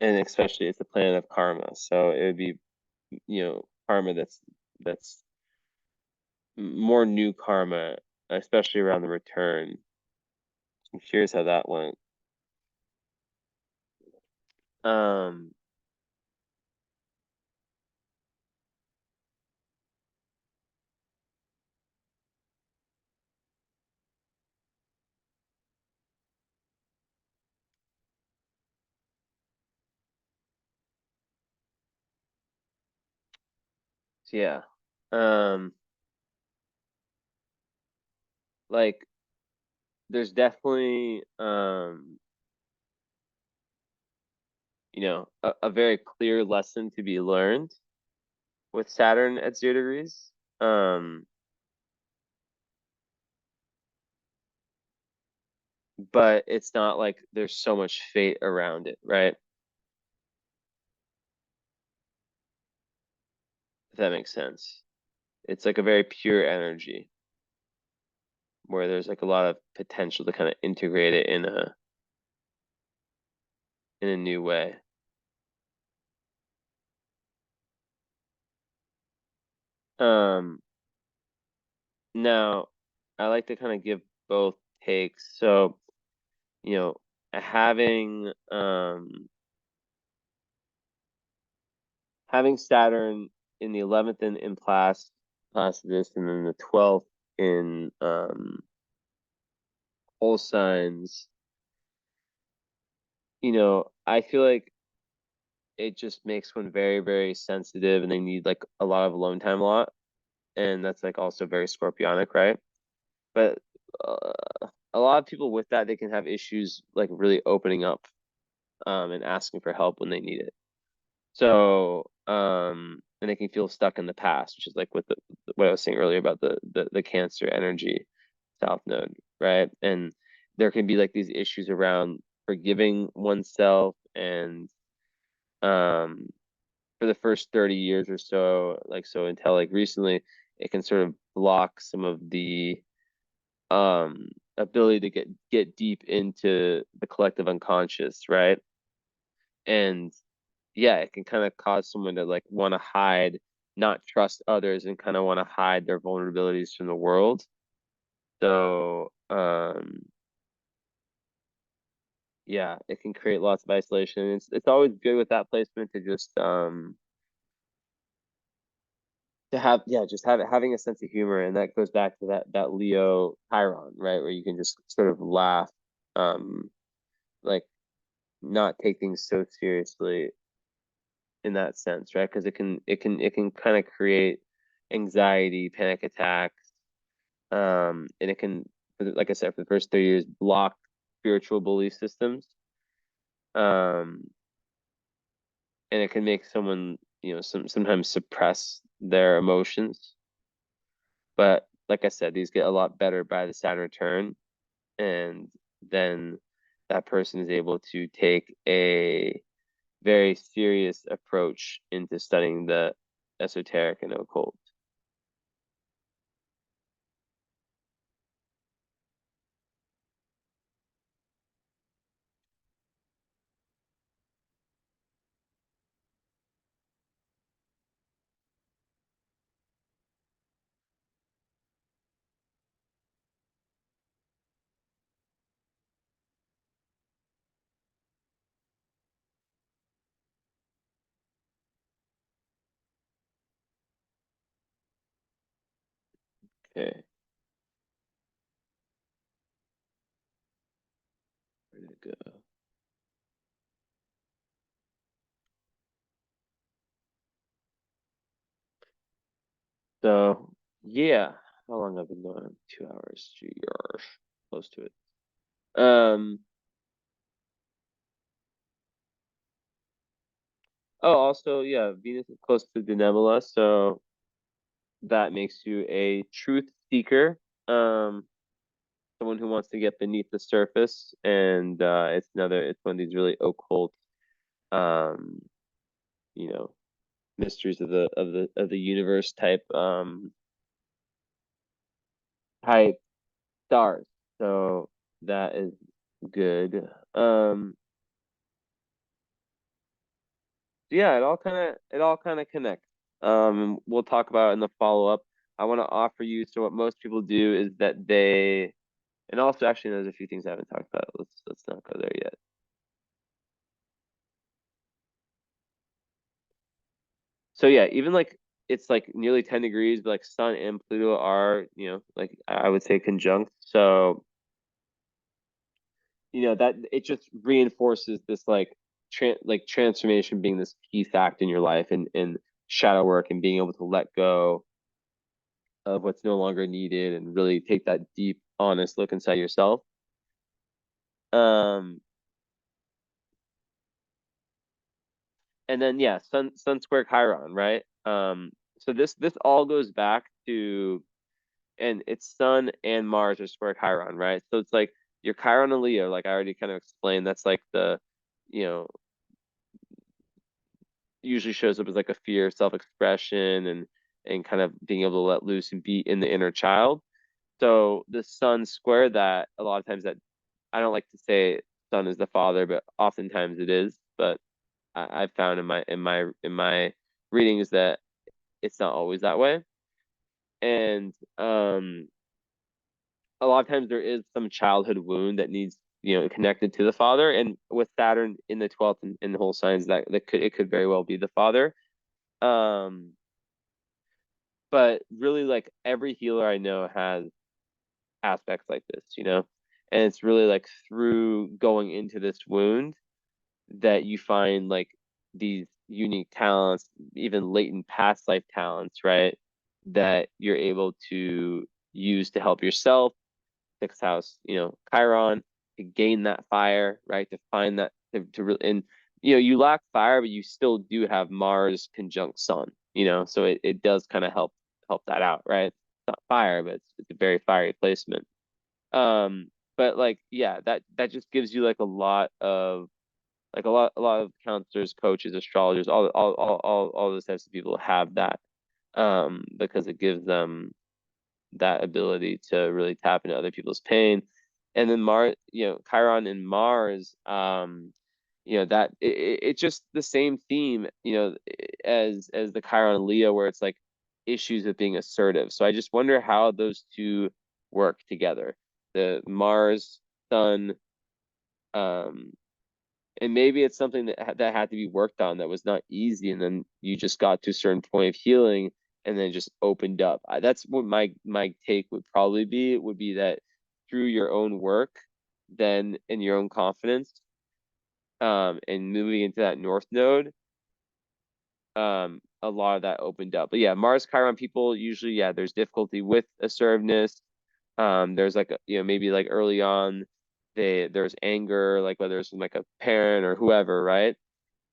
And especially it's a planet of karma, so it would be, karma that's more new karma, especially around the return. I'm curious how that went. Um, Yeah. Um, like there's definitely a very clear lesson to be learned with Saturn at 0 degrees. Um, but it's not like there's so much fate around it, right? If that makes sense. It's like a very pure energy where there's like a lot of potential to kind of integrate it in a new way. Um, Now I like to kind of give both takes. So, you know, having Saturn in the 11th in Placidus and then the 12th in whole signs, I feel like it just makes one very, very sensitive and they need like a lot of alone time a lot. And that's like also very scorpionic, right? But uh, a lot of people with that, they can have issues like really opening up and asking for help when they need it. So, and they can feel stuck in the past, which is like what I was saying earlier about the Cancer energy South Node, right? And there can be like these issues around forgiving oneself and um for the first 30 years or so, like so until like recently, it can sort of block some of the ability to get deep into the collective unconscious, right? And yeah, it can kind of cause someone to like want to hide, not trust others, and kind of want to hide their vulnerabilities from the world. So, yeah, it can create lots of isolation. It's always good with that placement to just to have just having a sense of humor, and that goes back to that Leo Chiron, right, where you can just sort of laugh, um, like not take things so seriously in that sense, right? Because it can kind of create anxiety, panic attacks, and it can, like I said, for the first 3 years, block spiritual belief systems, um, and it can make someone, sometimes suppress their emotions. But like I said, these get a lot better by the Saturn return, and then that person is able to take a very serious approach into studying the esoteric and occult. Okay, where did it go? So yeah, how long I've been going? 2 hours, 2 years, close to it. Oh, also, yeah, Venus is close to the nebula, so that makes you a truth seeker, someone who wants to get beneath the surface, and it's one of these really occult, um, you know, mysteries of the universe type stars. So that is good. Yeah, it all kind of connects. We'll talk about it in the follow up. I want to offer you, so what most people do is that and also actually there's a few things I haven't talked about. Let's not go there yet. So yeah, even like it's like nearly 10 degrees, but like Sun and Pluto are, like I would say conjunct. So, that it just reinforces this like transformation being this key fact in your life, and shadow work and being able to let go of what's no longer needed and really take that deep, honest look inside yourself. Um, and then yeah, Sun square Chiron, right? So this all goes back to, and it's Sun and Mars are square Chiron, right? So it's like your Chiron and Leo, like I already kind of explained, that's like the, you know, usually shows up as like a fear of self-expression and kind of being able to let loose and be in the inner child. So the Sun square that, a lot of times that, I don't like to say Sun is the father, but oftentimes it is. But I've found in my readings that it's not always that way. And a lot of times there is some childhood wound that needs, connected to the father. And with Saturn in the 12th in the whole signs, that could, it could very well be the father. Um, but really, like every healer I know has aspects like this. And it's really like through going into this wound that you find like these unique talents, even latent past life talents, right? That you're able to use to help yourself, sixth house, Chiron, to gain that fire, right? To find that, to really, and you lack fire, but you still do have Mars conjunct Sun, so it does kind of help that out, right? It's not fire, but it's a very fiery placement. But like, yeah, that just gives you like a lot of, like a lot of counselors, coaches, astrologers, all those types of people have that, because it gives them that ability to really tap into other people's pain. And then Mars, Chiron and Mars, that it's just the same theme, as the Chiron and Leo, where it's like issues with being assertive. So I just wonder how those two work together. The Mars, Sun, um, and maybe it's something that had to be worked on, that was not easy, and then you just got to a certain point of healing and then just opened up. That's what my take would probably be. It would be that through your own work, then in your own confidence, and moving into that north node, a lot of that opened up. But yeah, Mars Chiron people usually, yeah, there's difficulty with assertiveness. There's like maybe like early on, there's anger, like whether it's from like a parent or whoever, right?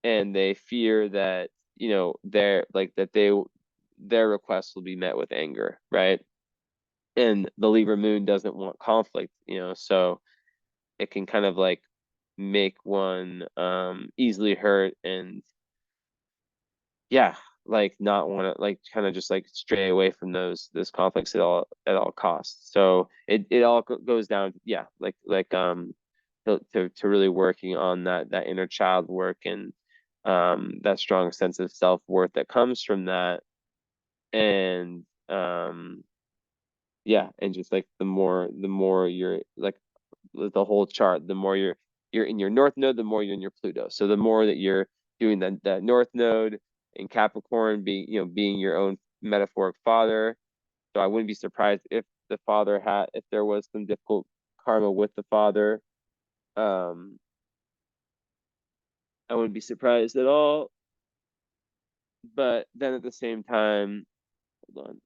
And they fear that, their like that their requests will be met with anger, right? And the Libra moon doesn't want conflict, so it can kind of like make one easily hurt, and yeah, like not want to, like kind of just like stray away from those conflicts at all costs. So it all goes down, yeah, to really working on that inner child work, and that strong sense of self-worth that comes from that. And yeah, and just like the more you're like, the whole chart, the more you're in your north node, the more you're in your Pluto. So the more that you're doing that north node in Capricorn, being your own metaphoric father. So I wouldn't be surprised if there was some difficult karma with the father. Um, I wouldn't be surprised at all. But then at the same time, hold on,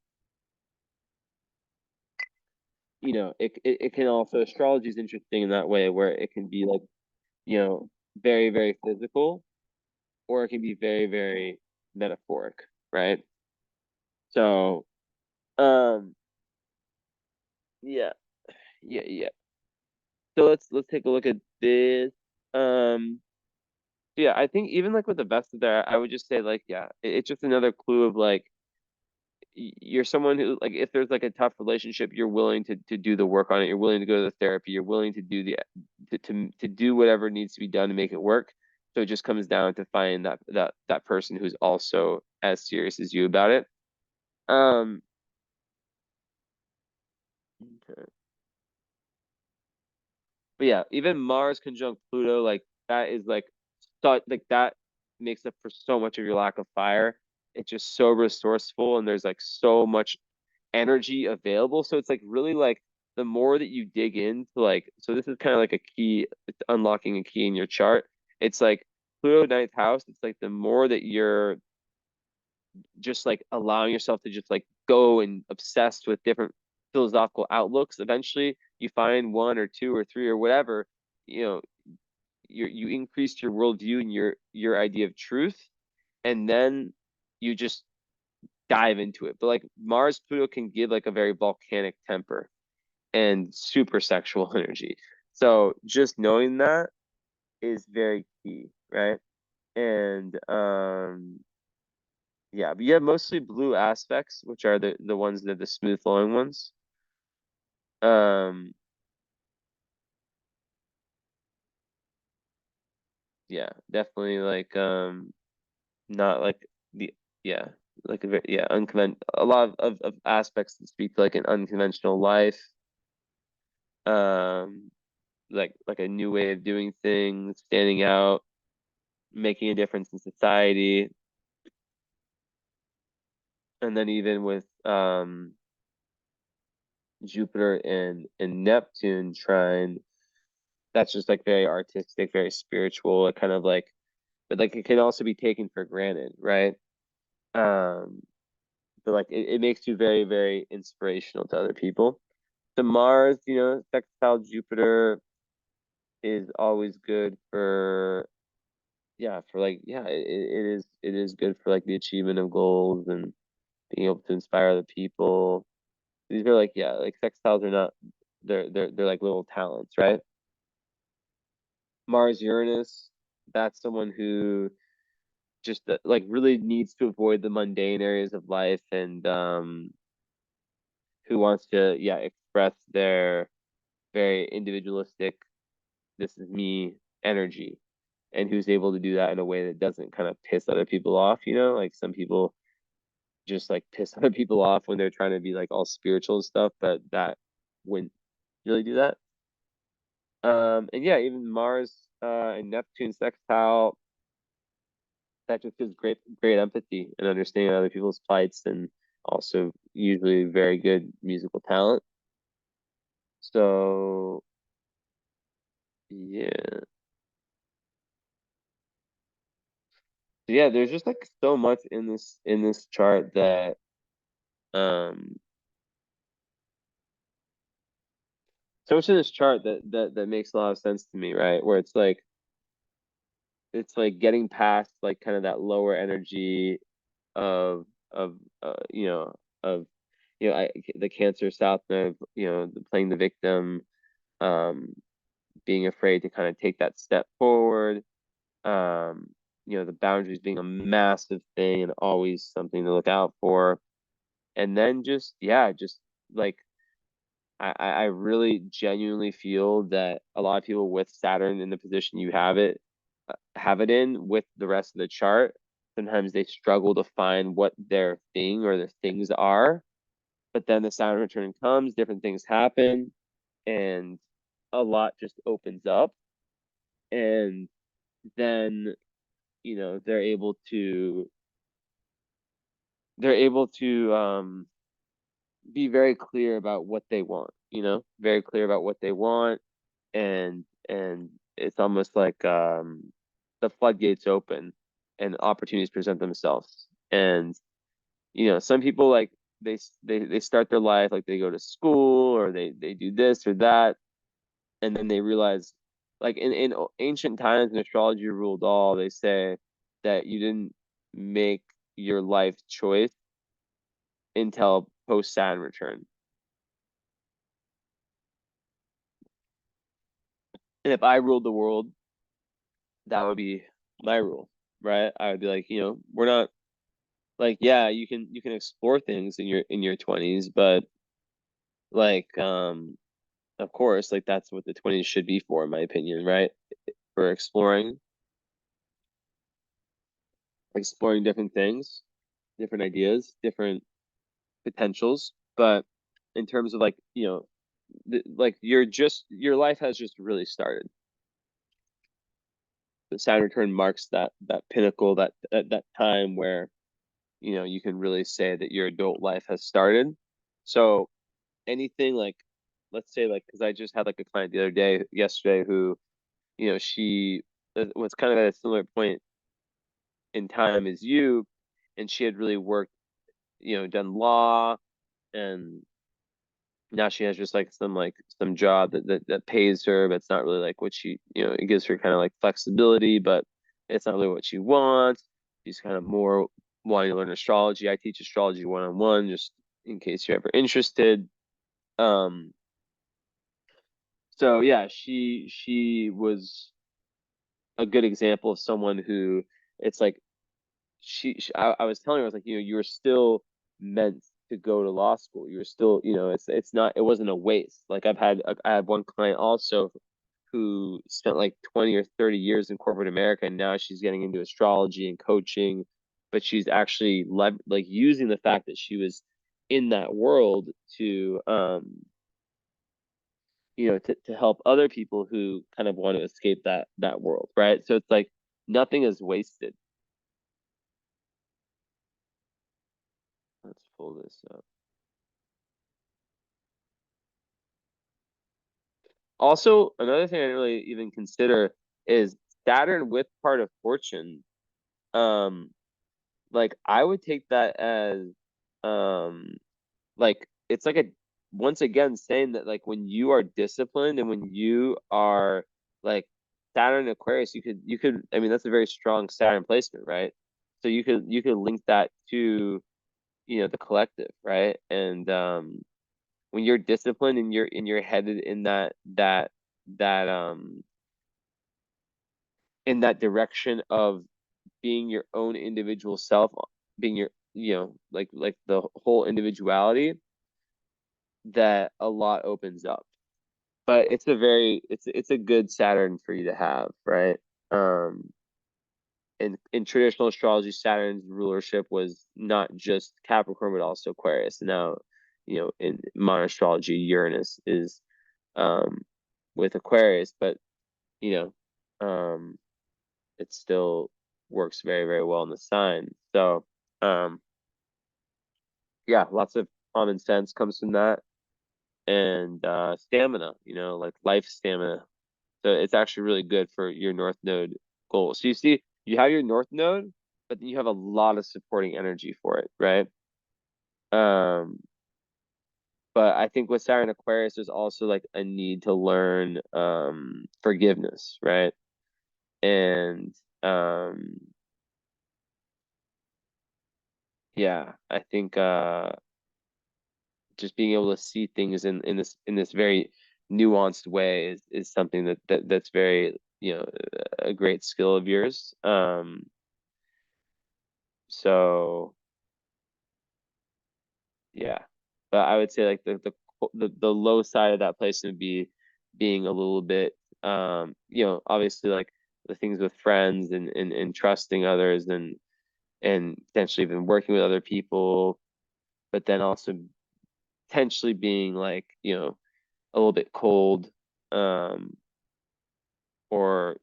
it can also, astrology is interesting in that way, where it can be like, very, very physical, or it can be very, very metaphoric, right? So, um, yeah, yeah. So let's take a look at this. Um, yeah, I think even like with the Vesta there, I would just say like, yeah, it's just another clue of like, you're someone who, like, if there's like a tough relationship, you're willing to do the work on it. You're willing to go to the therapy. You're willing to do to do whatever needs to be done to make it work. So it just comes down to finding that person who's also as serious as you about it. Um, okay. But yeah, even Mars conjunct Pluto, like that is like, like that makes up for so much of your lack of fire. It's just so resourceful, and there's like so much energy available. So it's like really like, the more that you dig into, like, so this is kind of like a key, it's unlocking a key in your chart. It's like Pluto ninth house. It's like the more that you're just like allowing yourself to just like go and obsessed with different philosophical outlooks, eventually you find one or two or three or whatever, you know, you increased your worldview and your idea of truth, and then you just dive into it. But like Mars Pluto can give like a very volcanic temper and super sexual energy. So just knowing that is very key, right? And yeah, but you have mostly blue aspects, which are the ones that are the smooth flowing ones. Um, yeah, definitely like not like the yeah, like a very yeah, a lot of aspects that speak to like an unconventional life. Um, like a new way of doing things, standing out, making a difference in society. And then even with Jupiter and Neptune trine, that's just like very artistic, very spiritual, like kind of like, but like it can also be taken for granted, right? Um, but like it makes you very, very inspirational to other people. The Mars, sextile Jupiter is always good for, yeah, for like, yeah, it is good for like the achievement of goals and being able to inspire other people. These are like, yeah, like sextiles are not, they're like little talents, right? Mars Uranus, that's someone who just like really needs to avoid the mundane areas of life, and who wants to, yeah, express their very individualistic, this is me energy, and who's able to do that in a way that doesn't kind of piss other people off, like some people just like piss other people off when they're trying to be like all spiritual and stuff, but that wouldn't really do that. And yeah, even Mars and Neptune sextile, that just gives great empathy and understanding other people's plights, and also usually very good musical talent. So yeah. So yeah, there's just like so much in this chart that um so much in this chart that makes a lot of sense to me, right? Where it's like getting past like kind of that lower energy of of of the Cancer South Node, playing the victim, um being afraid to kind of take that step forward, um the boundaries being a massive thing and always something to look out for. And then just, yeah, just like I really genuinely feel that a lot of people with Saturn in the position you have it in with the rest of the chart, sometimes they struggle to find what their thing or their things are. But then the Saturn return comes, different things happen, and a lot just opens up. And then, they're able to be very clear about what they want, very clear about what they want. And it's almost like the floodgates open and opportunities present themselves. And some people like they start their life, like they go to school or they do this or that, and then they realize, like in ancient times when astrology ruled all, they say that you didn't make your life choice until post Saturn return. And if I ruled the world, that would be my rule, right? I would be like, we're not like, yeah, you can explore things in your 20s, but like of course, like that's what the 20s should be for, in my opinion, right? For exploring different things, different ideas, different potentials. But in terms of like, like your life has just really started. The Saturn return marks that pinnacle, that time where you can really say that your adult life has started. So anything like, let's say, like, because I just had like a client the other day, yesterday, who, she was kind of at a similar point in time as you, and she had really worked, done law, and now she has just like some job that pays her, but it's not really like what she, it gives her kind of like flexibility, but it's not really what she wants. She's kind of more wanting to learn astrology. I teach astrology one-on-one, just in case you're ever interested. Um, so yeah, she was a good example of someone who it's like I was telling her, I was like, you're still meant to go to law school. You're still, it's not, it wasn't a waste. Like I had one client also who spent like 20 or 30 years in corporate America, and now she's getting into astrology and coaching, but she's actually like using the fact that she was in that world to, to help other people who kind of want to escape that world, right? So it's like nothing is wasted. Let's pull this up. Also, another thing I didn't really even consider is Saturn with part of fortune. Um, like I would take that as um like it's like a once again saying that like when you are disciplined and when you are like Saturn Aquarius, you could I mean that's a very strong Saturn placement, right? So you could link that to, the collective, right? And when you're disciplined and you're headed that in that direction of being your own individual self, being your, like the whole individuality, that a lot opens up. But it's a good Saturn for you to have, right? Um, in traditional astrology, Saturn's rulership was not just Capricorn but also Aquarius. Now, in modern astrology, Uranus is um with Aquarius, but you um it still works very, very well in the sign. So, um, yeah, lots of common sense comes from that, and stamina, like life stamina. So it's actually really good for your North Node goals. So you see, you have your North Node, but then you have a lot of supporting energy for it, right? Um, but I think with Saturn Aquarius, there's also like a need to learn forgiveness, right? And um, yeah, I think just being able to see things in this very nuanced way is something that's very, a great skill of yours. So yeah, but I would say like the low side of that place would be being a little bit, obviously like the things with friends and trusting others and potentially even working with other people, but then also potentially being like, a little bit cold, um, or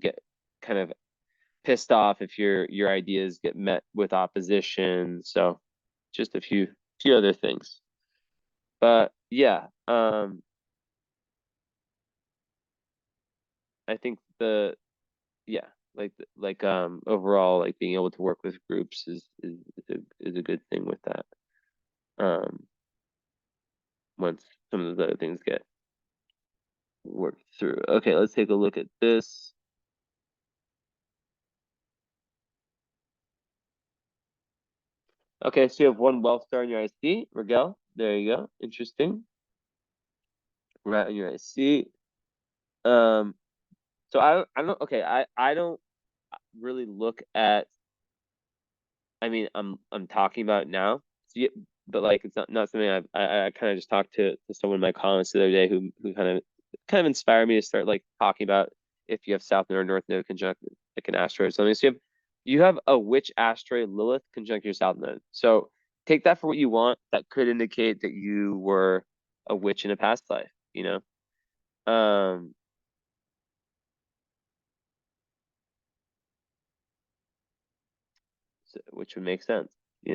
get kind of pissed off if your ideas get met with opposition. So just a few other things. But yeah, I think yeah, overall like being able to work with groups is a good thing with that. Um, once some of those other things get worked through. Okay, let's take a look at this. Okay, so you have one wealth star in your IC, Rigel. There you go. Interesting. Right in your IC. Um, so I don't okay, I don't really look at, I mean, I'm talking about it now. So but like it's not something I kind of just talked to someone in my comments the other day who kind of inspired me to start like talking about if you have South Node or North Node conjunct like an asteroid or something. So you have a witch asteroid Lilith conjunct your South Node. So take that for what you want. That could indicate that you were a witch in a past life, Um, which would make sense, you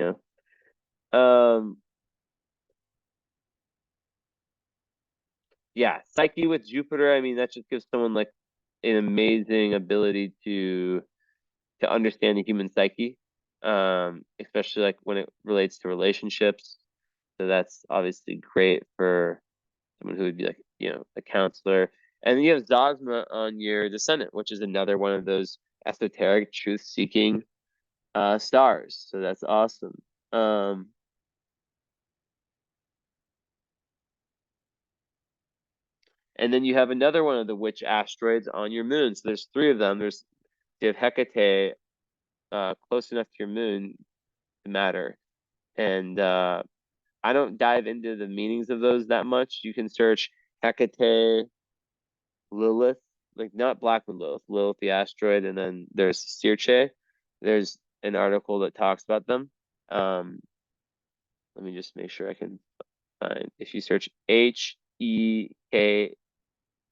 Um, yeah, Psyche with Jupiter, I mean, that just gives someone like an amazing ability to understand the human psyche. especially like when it relates to relationships. So that's obviously great for someone who would be like, a counselor. And you have Zosma on your descendant, which is another one of those esoteric truth-seeking stars. So that's awesome. Um, and then you have another one of the witch asteroids on your moon. So there's three of them. You have Hecate close enough to your moon to matter. And I don't dive into the meanings of those that much. You can search Hecate, Lilith, like not Blackwood Lilith, Lilith the asteroid, and then there's Circe. There's an article that talks about them. Let me just make sure I can find. If you search Hekate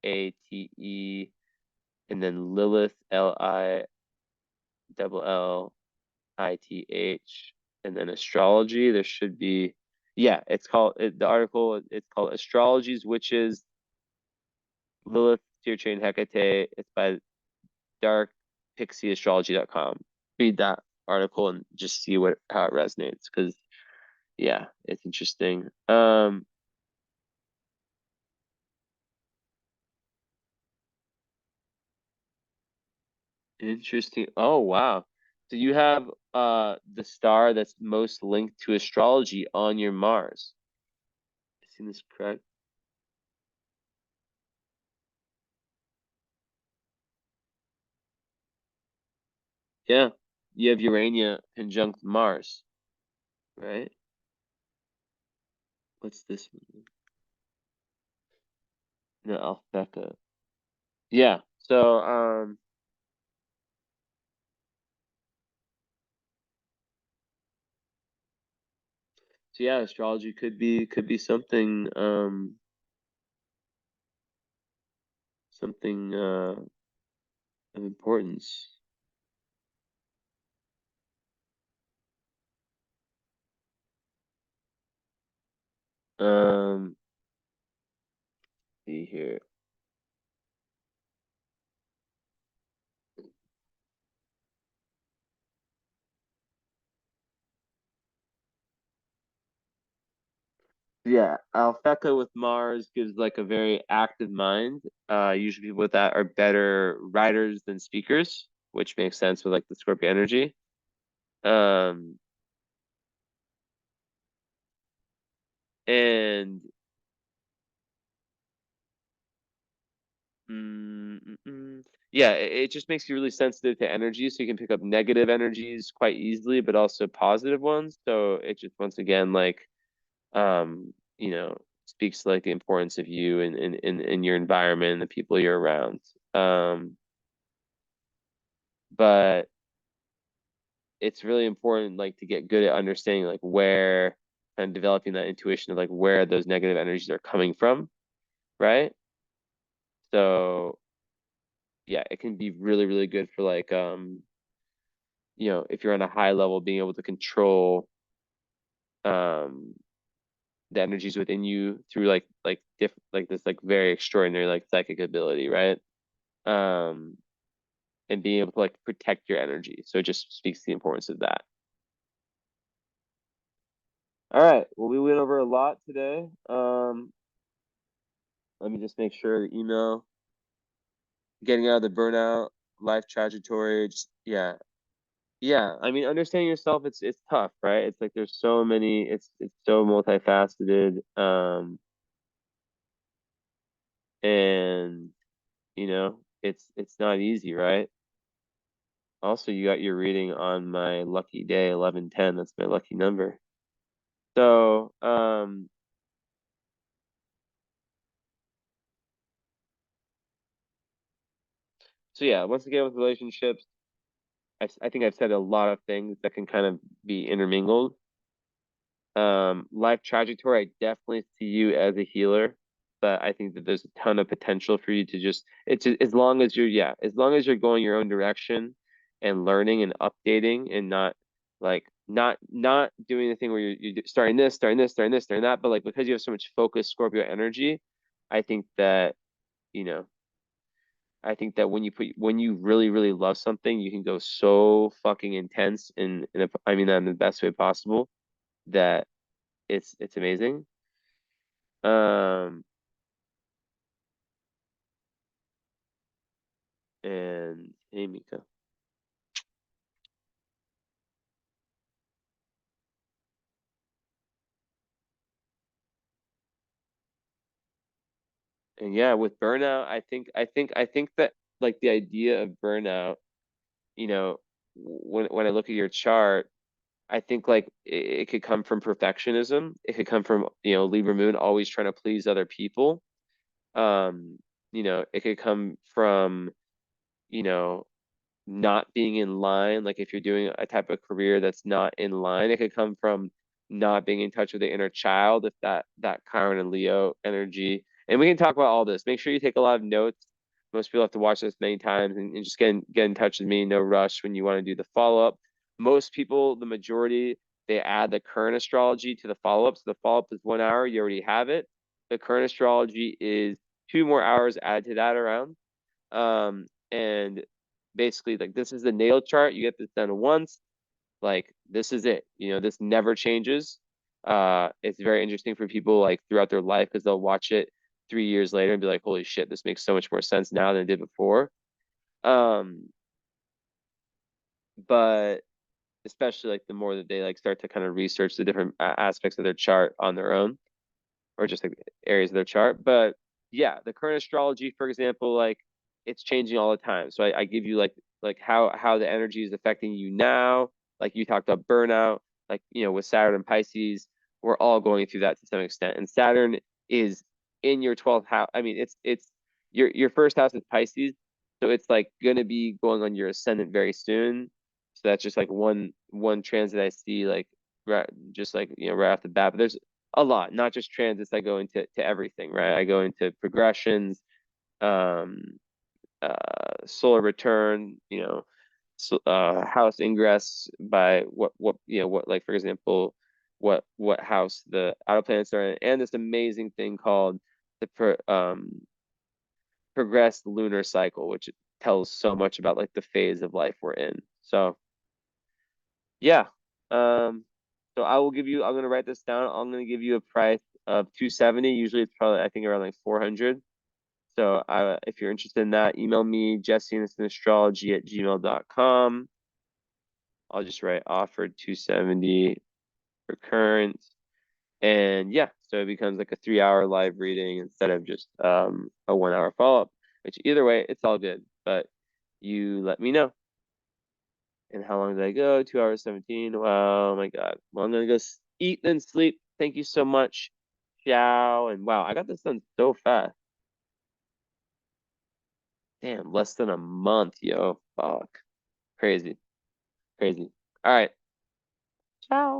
and then Lilith, Lillith, and then astrology, there should be, yeah, the article, it's called Astrology's Witches, Lilith, Circe, and Hecate. It's by darkpixieastrology.com. Read that article and just see how it resonates, because yeah, it's interesting. Interesting. Oh wow. So you have the star that's most linked to astrology on your Mars. Isn't this correct? Yeah. You have Urania conjunct Mars, right? What's this one? No, Alphecca. Yeah. So yeah, astrology could be something of importance. Um, see here. Yeah, Alphecca with Mars gives like a very active mind. Usually people with that are better writers than speakers, which makes sense with like the Scorpio energy. Um, and mm, mm, mm, yeah, it just makes you really sensitive to energy, so you can pick up negative energies quite easily, but also positive ones. So it just once again like um, speaks to like the importance of you in your environment and the people you're around. But it's really important like to get good at understanding like where and developing that intuition of like where those negative energies are coming from, right? So yeah, it can be really, really good for like if you're on a high level, being able to control um the energies within you through like different like this like very extraordinary like psychic ability, right? Um and being able to like protect your energy. So it just speaks to the importance of that. All right. Well, we went over a lot today. Let me just make sure the email, getting out of the burnout, life trajectory, just yeah. Yeah. I mean, understanding yourself, it's tough, right? It's like there's so many, it's so multifaceted. And it's not easy, right? Also, you got your reading on my lucky day, 1110. That's my lucky number. So, so yeah, once again with relationships, I think I've said a lot of things that can kind of be intermingled. Life trajectory, I definitely see you as a healer, but I think that there's a ton of potential for you to as long as as long as you're going your own direction and learning and updating and not doing the thing where you're starting this, starting this, starting this, starting that, but like because you have so much focus, Scorpio energy, I think that, you know, I think that when you really, really love something, you can go so fucking intense I mean that in the best way possible, that it's amazing. Um, and hey Mika. And yeah, with burnout, I think that like the idea of burnout, you know, when I look at your chart, I think like it could come from perfectionism. It could come from, Libra moon always trying to please other people. Um, it could come from, you know, not being in line. Like if you're doing a type of career that's not in line, it could come from not being in touch with the inner child, if that Chiron and Leo energy. And we can talk about all this. Make sure you take a lot of notes. Most people have to watch this many times, and just get in touch with me. No rush when you want to do the follow up. Most people, the majority, they add the current astrology to the follow up. So the follow up is 1 hour. You already have it. The current astrology is 2 more hours added to that around. And basically, like, this is the natal chart. You get this done once. Like, this is it. This never changes. It's very interesting for people like throughout their life, because they'll watch it 3 years later and be like, holy shit, this makes so much more sense now than it did before. Um, but especially like the more that they like start to kind of research the different aspects of their chart on their own, or just like areas of their chart. But yeah, the current astrology, for example, like, it's changing all the time. So I give you like how the energy is affecting you now. Like you talked about burnout, like, with Saturn and Pisces, we're all going through that to some extent. And Saturn is in your 12th house. I mean, it's your first house is Pisces, so it's like gonna be going on your ascendant very soon. So that's just like one transit I see, like, right, just like, right off the bat. But there's a lot, not just transits. I go into everything, right? I go into progressions, um, solar return, so, house ingress by what, like, for example, what house the outer planets are in, and this amazing thing called the progressed lunar cycle, which tells so much about like the phase of life we're in. So yeah. Um, so I'm gonna write this down. I'm gonna give you a price of 270. Usually it's probably, I think, around like 400. So if you're interested in that, email me, jesseannistonastrology@gmail.com. I'll just write offered 270 for current. And yeah, so it becomes like a 3 hour live reading instead of just a 1 hour follow-up, which either way, it's all good. But you let me know. And how long did I go? 2 hours 17. Wow, oh my God. Well, I'm gonna go eat and sleep. Thank you so much. Ciao. And wow, I got this done so fast. Damn, less than a month, yo. Fuck. Crazy. Crazy. All right. Ciao.